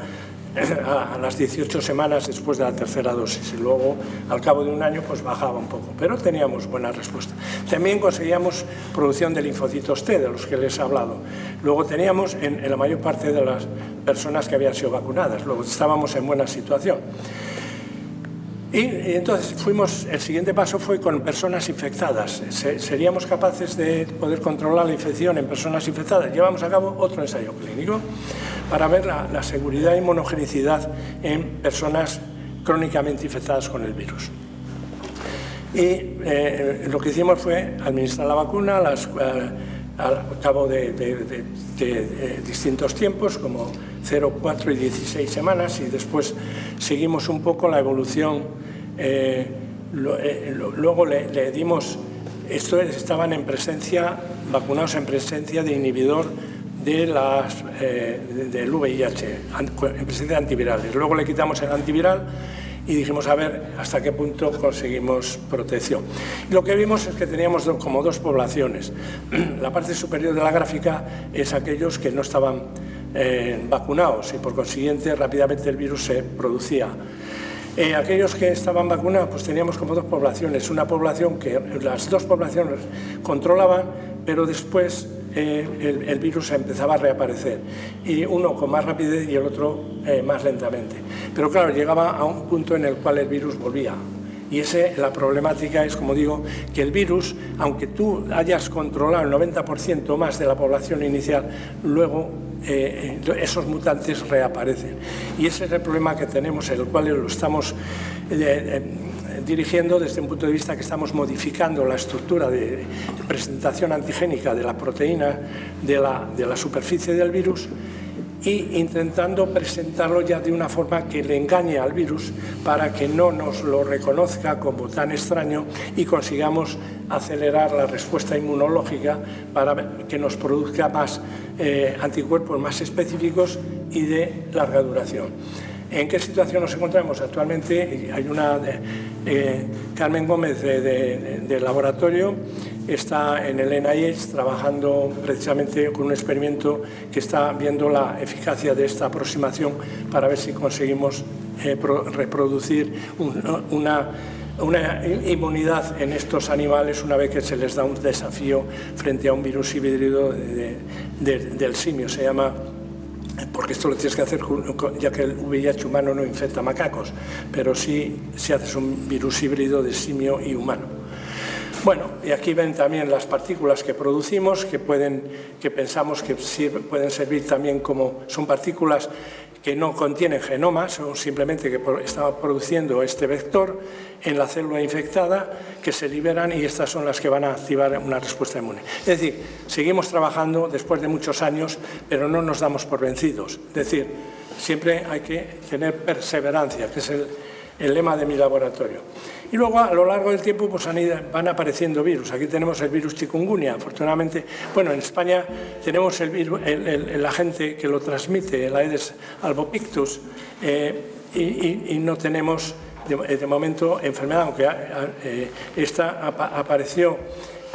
a las 18 semanas después de la tercera dosis, y luego al cabo de un año pues bajaba un poco, pero teníamos buena respuesta. También conseguíamos producción de linfocitos T, de los que les he hablado. Luego teníamos en la mayor parte de las personas que habían sido vacunadas, luego estábamos en buena situación. Y entonces el siguiente paso fue con personas infectadas. ¿Seríamos capaces de poder controlar la infección en personas infectadas? Llevamos a cabo otro ensayo clínico para ver la seguridad e inmunogenicidad en personas crónicamente infectadas con el virus. Y lo que hicimos fue administrar la vacuna al cabo de distintos tiempos, como 0, 4 y 16 semanas, y después seguimos un poco la evolución. Luego le dimos estaban vacunados en presencia de inhibidor del VIH, en presencia de antivirales. Luego le quitamos el antiviral y dijimos a ver hasta qué punto conseguimos protección. Y lo que vimos es que teníamos como dos poblaciones. La parte superior de la gráfica es aquellos que no estaban vacunados y por consiguiente rápidamente el virus se producía. Aquellos que estaban vacunados, pues teníamos como dos poblaciones. Una población que las dos poblaciones controlaban, pero después el virus empezaba a reaparecer. Y uno con más rapidez y el otro más lentamente. Pero claro, llegaba a un punto en el cual el virus volvía. Y la problemática es, como digo, que el virus, aunque tú hayas controlado el 90% más de la población inicial, luego esos mutantes reaparecen. Y ese es el problema que tenemos, el cual lo estamos dirigiendo desde un punto de vista que estamos modificando la estructura de presentación antigénica de la proteína de la superficie del virus y intentando presentarlo ya de una forma que le engañe al virus para que no nos lo reconozca como tan extraño y consigamos acelerar la respuesta inmunológica para que nos produzca más anticuerpos más específicos y de larga duración. ¿En qué situación nos encontramos? Actualmente hay una Carmen Gómez del laboratorio, está en el NIH trabajando precisamente con un experimento que está viendo la eficacia de esta aproximación para ver si conseguimos reproducir una inmunidad en estos animales una vez que se les da un desafío frente a un virus híbrido del simio. Se llama, porque esto lo tienes que hacer ya que el VIH humano no infecta macacos, pero sí si haces un virus híbrido de simio y humano. Bueno, y aquí ven también las partículas que producimos, que pensamos que pueden servir también son partículas que no contienen genomas, son simplemente que están produciendo este vector en la célula infectada, que se liberan y estas son las que van a activar una respuesta inmune. Es decir, seguimos trabajando después de muchos años, pero no nos damos por vencidos. Es decir, siempre hay que tener perseverancia, que es el lema de mi laboratorio. Y luego, a lo largo del tiempo, pues van apareciendo virus. Aquí tenemos el virus chikungunya. Afortunadamente, bueno, en España tenemos el agente que lo transmite, el Aedes albopictus, y no tenemos, de momento, enfermedad, aunque esta apareció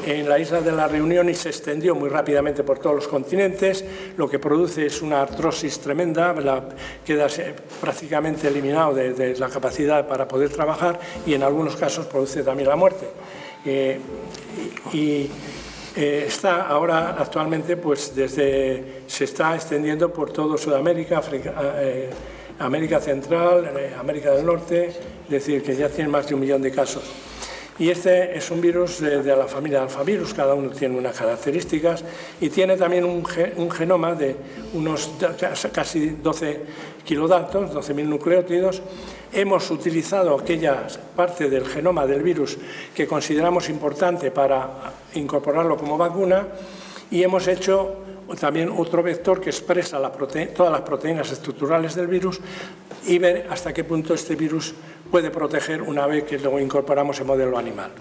en la isla de la Reunión y se extendió muy rápidamente por todos los continentes. Lo que produce es una artrosis tremenda, queda prácticamente eliminado de la capacidad para poder trabajar y en algunos casos produce también la muerte. Está ahora actualmente, pues se está extendiendo por todo Sudamérica, América Central, América del Norte, es decir, que ya tiene más de 1 millón de casos. Y este es un virus de la familia alfavirus, cada uno tiene unas características y tiene también un genoma de unos casi 12 kilodaltons, 12.000 nucleótidos. Hemos utilizado aquella parte del genoma del virus que consideramos importante para incorporarlo como vacuna y hemos hecho también otro vector que expresa todas las proteínas estructurales del virus y ver hasta qué punto este virus puede proteger una vez que lo incorporamos en modelo animal.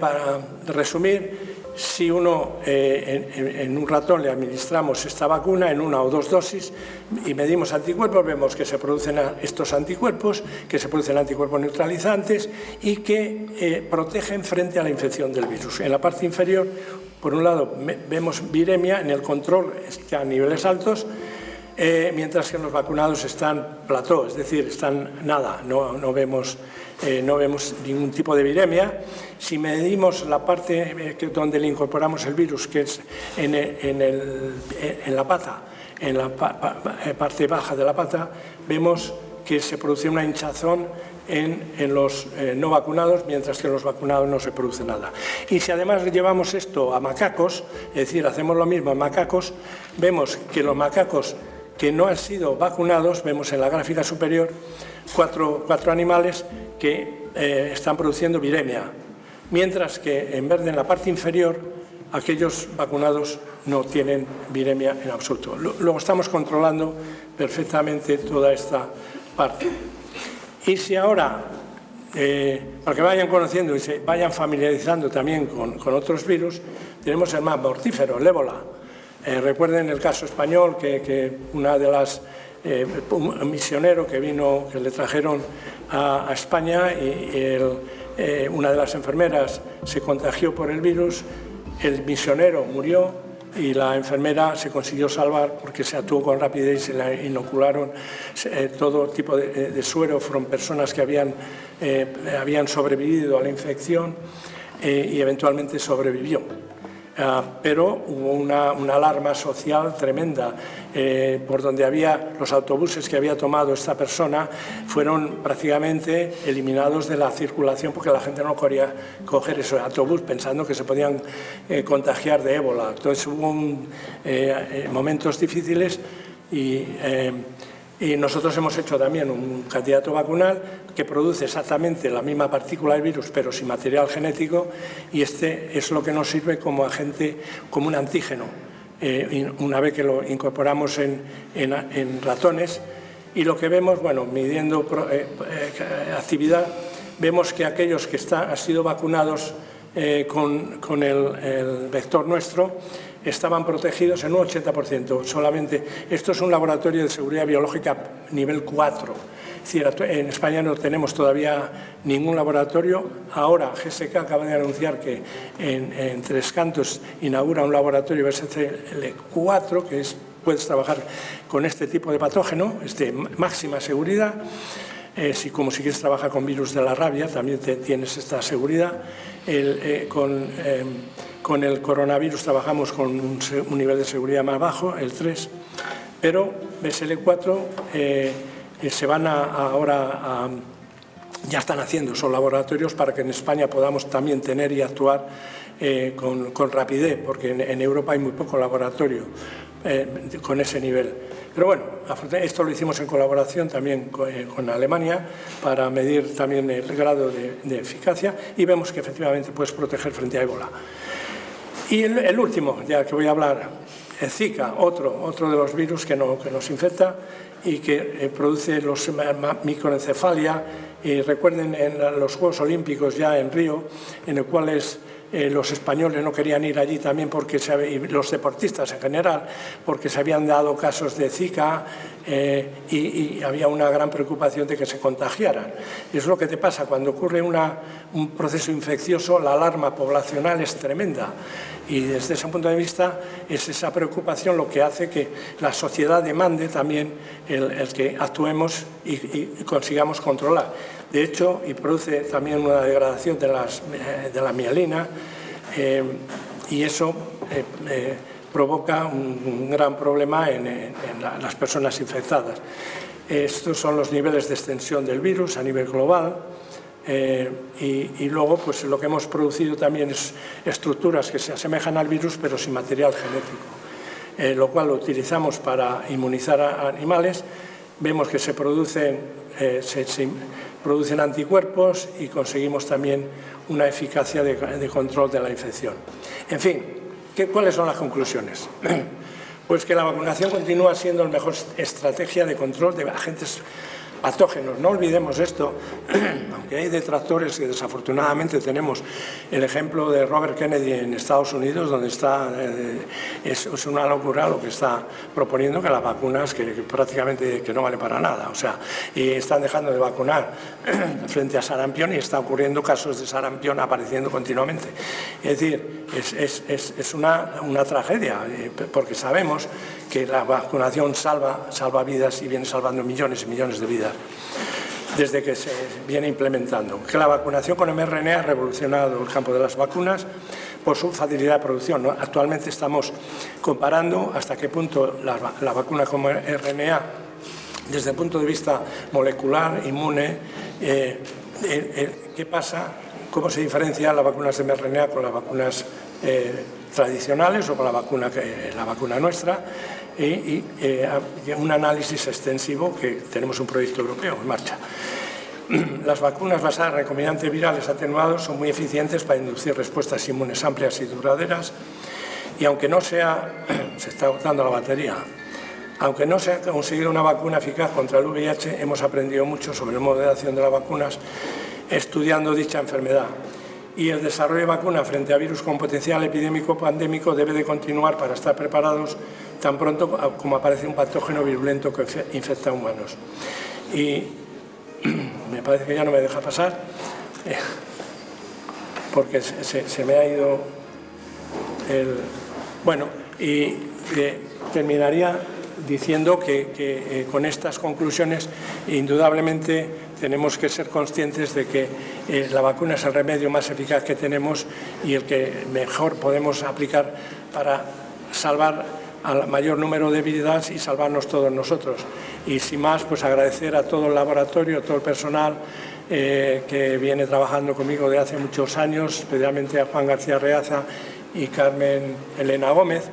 Para resumir, si en un ratón le administramos esta vacuna en 1 o 2 dosis y medimos anticuerpos, vemos que se producen estos anticuerpos, que se producen anticuerpos neutralizantes y que protegen frente a la infección del virus. En la parte inferior, por un lado, vemos viremia en el control a niveles altos, mientras que en los vacunados están plató, es decir, están nada, no vemos ningún tipo de viremia. Si medimos la parte donde le incorporamos el virus, que es en la pata, en la parte baja de la pata, vemos que se produce una hinchazón en los no vacunados, mientras que en los vacunados no se produce nada. Y si además llevamos esto a macacos, es decir, hacemos lo mismo en macacos, vemos que los macacos que no han sido vacunados, vemos en la gráfica superior 4 animales que están produciendo viremia, mientras que en verde en la parte inferior aquellos vacunados no tienen viremia en absoluto. Luego estamos controlando perfectamente toda esta parte. Y si ahora para que vayan conociendo y se vayan familiarizando también con otros virus, tenemos el más mortífero, el ébola. Recuerden el caso español que una de las un misionero que vino, que le trajeron a España y una de las enfermeras se contagió por el virus, el misionero murió y la enfermera se consiguió salvar porque se actuó con rapidez y se le inocularon todo tipo de suero, fueron personas que habían sobrevivido a la infección y eventualmente sobrevivió. Pero hubo una alarma social tremenda. Por donde había los autobuses que había tomado esta persona fueron prácticamente eliminados de la circulación porque la gente no quería coger ese autobús pensando que se podían contagiar de ébola. Entonces hubo momentos difíciles y nosotros hemos hecho también un candidato vacunal que produce exactamente la misma partícula del virus pero sin material genético, y este es lo que nos sirve como agente, como un antígeno. Una vez que lo incorporamos en ratones, y lo que vemos, bueno, midiendo actividad, vemos que aquellos que han sido vacunados con el vector nuestro estaban protegidos en un 80%. Solamente, esto es un laboratorio de seguridad biológica nivel 4. Es decir, en España no tenemos todavía ningún laboratorio. Ahora GSK acaba de anunciar que en Tres Cantos inaugura un laboratorio BSL4, que puedes trabajar con este tipo de patógeno, es de máxima seguridad. Como si quieres trabajar con virus de la rabia, también tienes esta seguridad. Con el coronavirus trabajamos con un nivel de seguridad más bajo, el 3, pero BSL4 se van ya están haciendo esos laboratorios para que en España podamos también tener y actuar con rapidez, porque en Europa hay muy poco laboratorio con ese nivel. Pero bueno, esto lo hicimos en colaboración también con Alemania para medir también el grado de eficacia y vemos que efectivamente puedes proteger frente a ébola. Y el último, ya que voy a hablar, el Zika, otro de los virus que nos infecta y que produce los microencefalia. Y recuerden en los Juegos Olímpicos ya en Río, en el cual los españoles no querían ir allí también y los deportistas en general, porque se habían dado casos de Zika y había una gran preocupación de que se contagiaran. Y es lo que te pasa cuando ocurre un proceso infeccioso, la alarma poblacional es tremenda. Y desde ese punto de vista es esa preocupación lo que hace que la sociedad demande también el que actuemos y consigamos controlar. De hecho, y produce también una degradación de la mielina y eso provoca un gran problema en las personas infectadas. Estos son los niveles de extensión del virus a nivel global. Y luego pues lo que hemos producido también es estructuras que se asemejan al virus pero sin material genético, lo cual lo utilizamos para inmunizar a animales. Vemos que se producen anticuerpos y conseguimos también una eficacia de control de la infección. En fin, ¿cuáles son las conclusiones? Pues que la vacunación continúa siendo la mejor estrategia de control de agentes patógenos. No olvidemos esto, aunque hay detractores que desafortunadamente tenemos el ejemplo de Robert Kennedy en Estados Unidos, donde es una locura lo que está proponiendo, que las vacunas que prácticamente que no valen para nada, o sea, y están dejando de vacunar frente a sarampión y está ocurriendo casos de sarampión apareciendo continuamente. Es decir, es una tragedia, porque sabemos que la vacunación salva vidas y viene salvando millones y millones de vidas desde que se viene implementando. Que la vacunación con mRNA ha revolucionado el campo de las vacunas por su facilidad de producción, ¿no? Actualmente estamos comparando hasta qué punto la vacuna con mRNA, desde el punto de vista molecular, inmune, qué pasa, cómo se diferencian las vacunas de mRNA con las vacunas tradicionales o con la vacuna nuestra, y un análisis extensivo que tenemos un proyecto europeo en marcha. Las vacunas basadas en recombinantes virales atenuados son muy eficientes para inducir respuestas inmunes amplias y duraderas, y aunque no se está agotando la batería, aunque no se ha conseguido una vacuna eficaz contra el VIH, hemos aprendido mucho sobre el modo de acción de las vacunas estudiando dicha enfermedad. Y el desarrollo de vacuna frente a virus con potencial epidémico pandémico debe de continuar para estar preparados tan pronto como aparece un patógeno virulento que infecta a humanos. Y me parece que ya no me deja pasar, porque se me ha ido el... Bueno, y terminaría diciendo que con estas conclusiones indudablemente tenemos que ser conscientes de que la vacuna es el remedio más eficaz que tenemos y el que mejor podemos aplicar para salvar al mayor número de vidas y salvarnos todos nosotros. Y sin más, pues agradecer a todo el laboratorio, a todo el personal que viene trabajando conmigo de hace muchos años, especialmente a Juan García Reaza y Carmen Elena Gómez,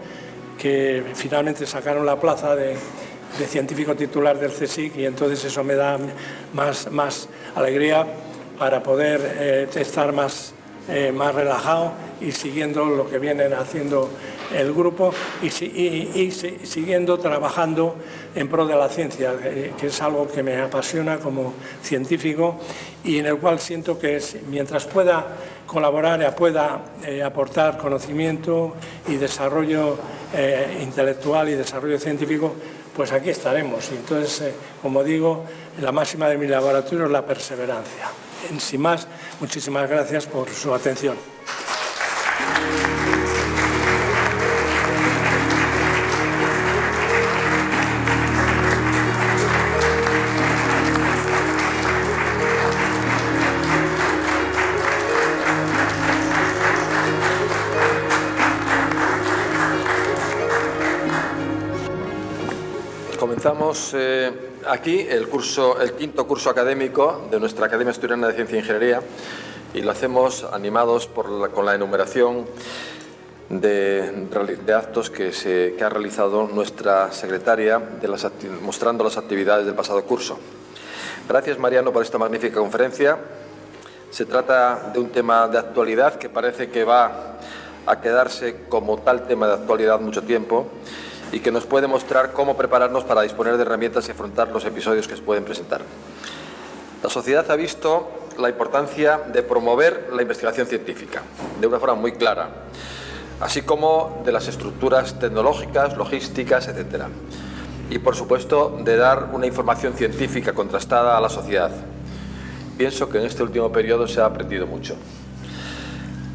que finalmente sacaron la plaza de científico titular del CSIC, y entonces eso me da más alegría para poder estar más relajado y siguiendo lo que vienen haciendo el grupo y siguiendo trabajando en pro de la ciencia, que es algo que me apasiona como científico y en el cual siento que mientras pueda colaborar, pueda aportar conocimiento y desarrollo intelectual y desarrollo científico, pues aquí estaremos. Y entonces, como digo, la máxima de mi laboratorio es la perseverancia. Sin más, muchísimas gracias por su atención. Comenzamos aquí el quinto curso académico de nuestra Academia Asturiana de Ciencia e Ingeniería, y lo hacemos animados con la enumeración de actos que ha realizado nuestra secretaria mostrando las actividades del pasado curso. Gracias, Mariano, por esta magnífica conferencia. Se trata de un tema de actualidad que parece que va a quedarse como tal tema de actualidad mucho tiempo, y que nos puede mostrar cómo prepararnos para disponer de herramientas y afrontar los episodios que se pueden presentar. La sociedad ha visto la importancia de promover la investigación científica de una forma muy clara, así como de las estructuras tecnológicas, logísticas, etc. Y, por supuesto, de dar una información científica contrastada a la sociedad. Pienso que en este último periodo se ha aprendido mucho.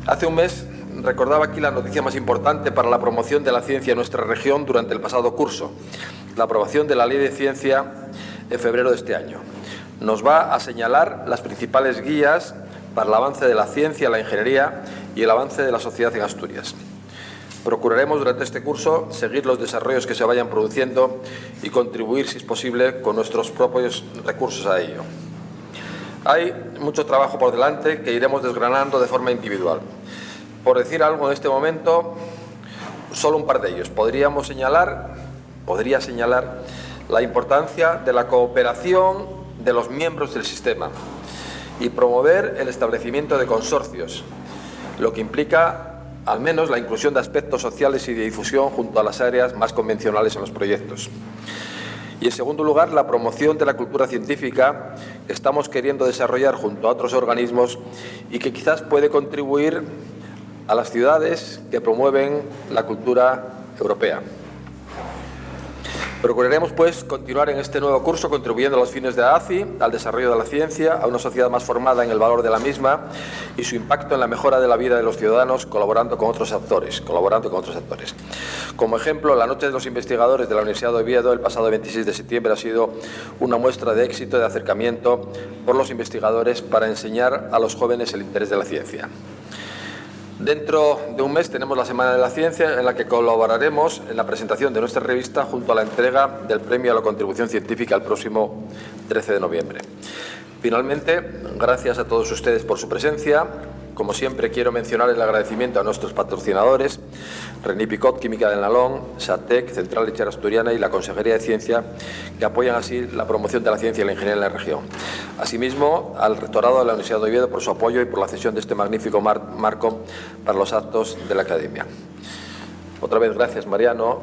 Hace un mes recordaba aquí la noticia más importante para la promoción de la ciencia en nuestra región durante el pasado curso, la aprobación de la Ley de Ciencia en febrero de este año. Nos va a señalar las principales guías para el avance de la ciencia, la ingeniería y el avance de la sociedad en Asturias. Procuraremos durante este curso seguir los desarrollos que se vayan produciendo y contribuir, si es posible, con nuestros propios recursos a ello. Hay mucho trabajo por delante que iremos desgranando de forma individual. Por decir algo en este momento, solo un par de ellos. Podría señalar la importancia de la cooperación de los miembros del sistema y promover el establecimiento de consorcios, lo que implica al menos la inclusión de aspectos sociales y de difusión junto a las áreas más convencionales en los proyectos. Y, en segundo lugar, la promoción de la cultura científica que estamos queriendo desarrollar junto a otros organismos y que quizás puede contribuir a las ciudades que promueven la cultura europea. Procuraremos, pues, continuar en este nuevo curso contribuyendo a los fines de la ACI, al desarrollo de la ciencia, a una sociedad más formada en el valor de la misma y su impacto en la mejora de la vida de los ciudadanos, colaborando con otros actores. Como ejemplo, la Noche de los Investigadores de la Universidad de Oviedo, el pasado 26 de septiembre, ha sido una muestra de éxito y de acercamiento por los investigadores para enseñar a los jóvenes el interés de la ciencia. Dentro de un mes tenemos la Semana de la Ciencia, en la que colaboraremos en la presentación de nuestra revista junto a la entrega del Premio a la Contribución Científica el próximo 13 de noviembre. Finalmente, gracias a todos ustedes por su presencia. Como siempre, quiero mencionar el agradecimiento a nuestros patrocinadores, René Picot, Química del Nalón, SATEC, Central Lechera Asturiana y la Consejería de Ciencia, que apoyan así la promoción de la ciencia y la ingeniería en la región. Asimismo, al Rectorado de la Universidad de Oviedo por su apoyo y por la cesión de este magnífico marco para los actos de la Academia. Otra vez, gracias, Mariano.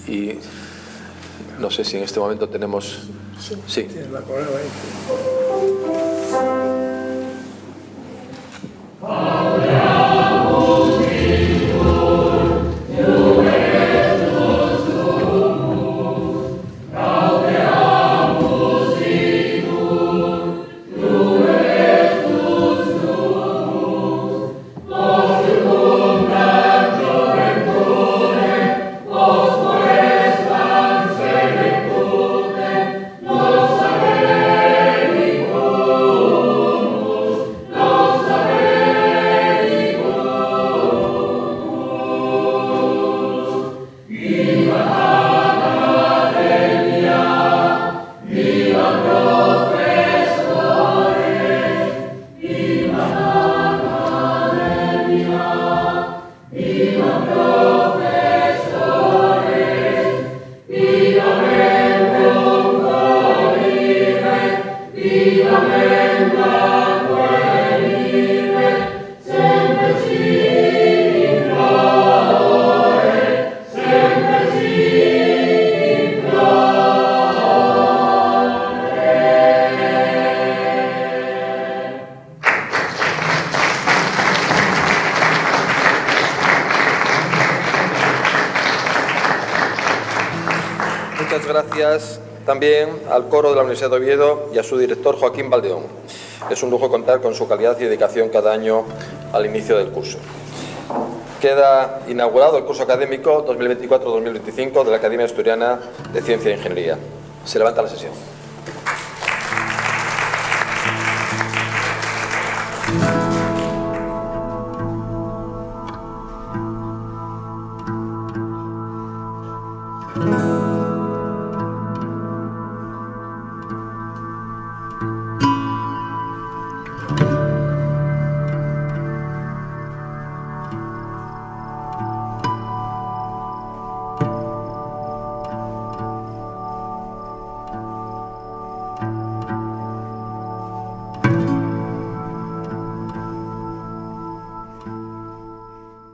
Y no sé si en este momento tenemos... Sí. Tienes la correa ahí. Muchas gracias también al coro de la Universidad de Oviedo y a su director Joaquín Valdeón. Es un lujo contar con su calidad y dedicación cada año al inicio del curso. Queda inaugurado el curso académico 2024-2025 de la Academia Asturiana de Ciencia e Ingeniería. Se levanta la sesión.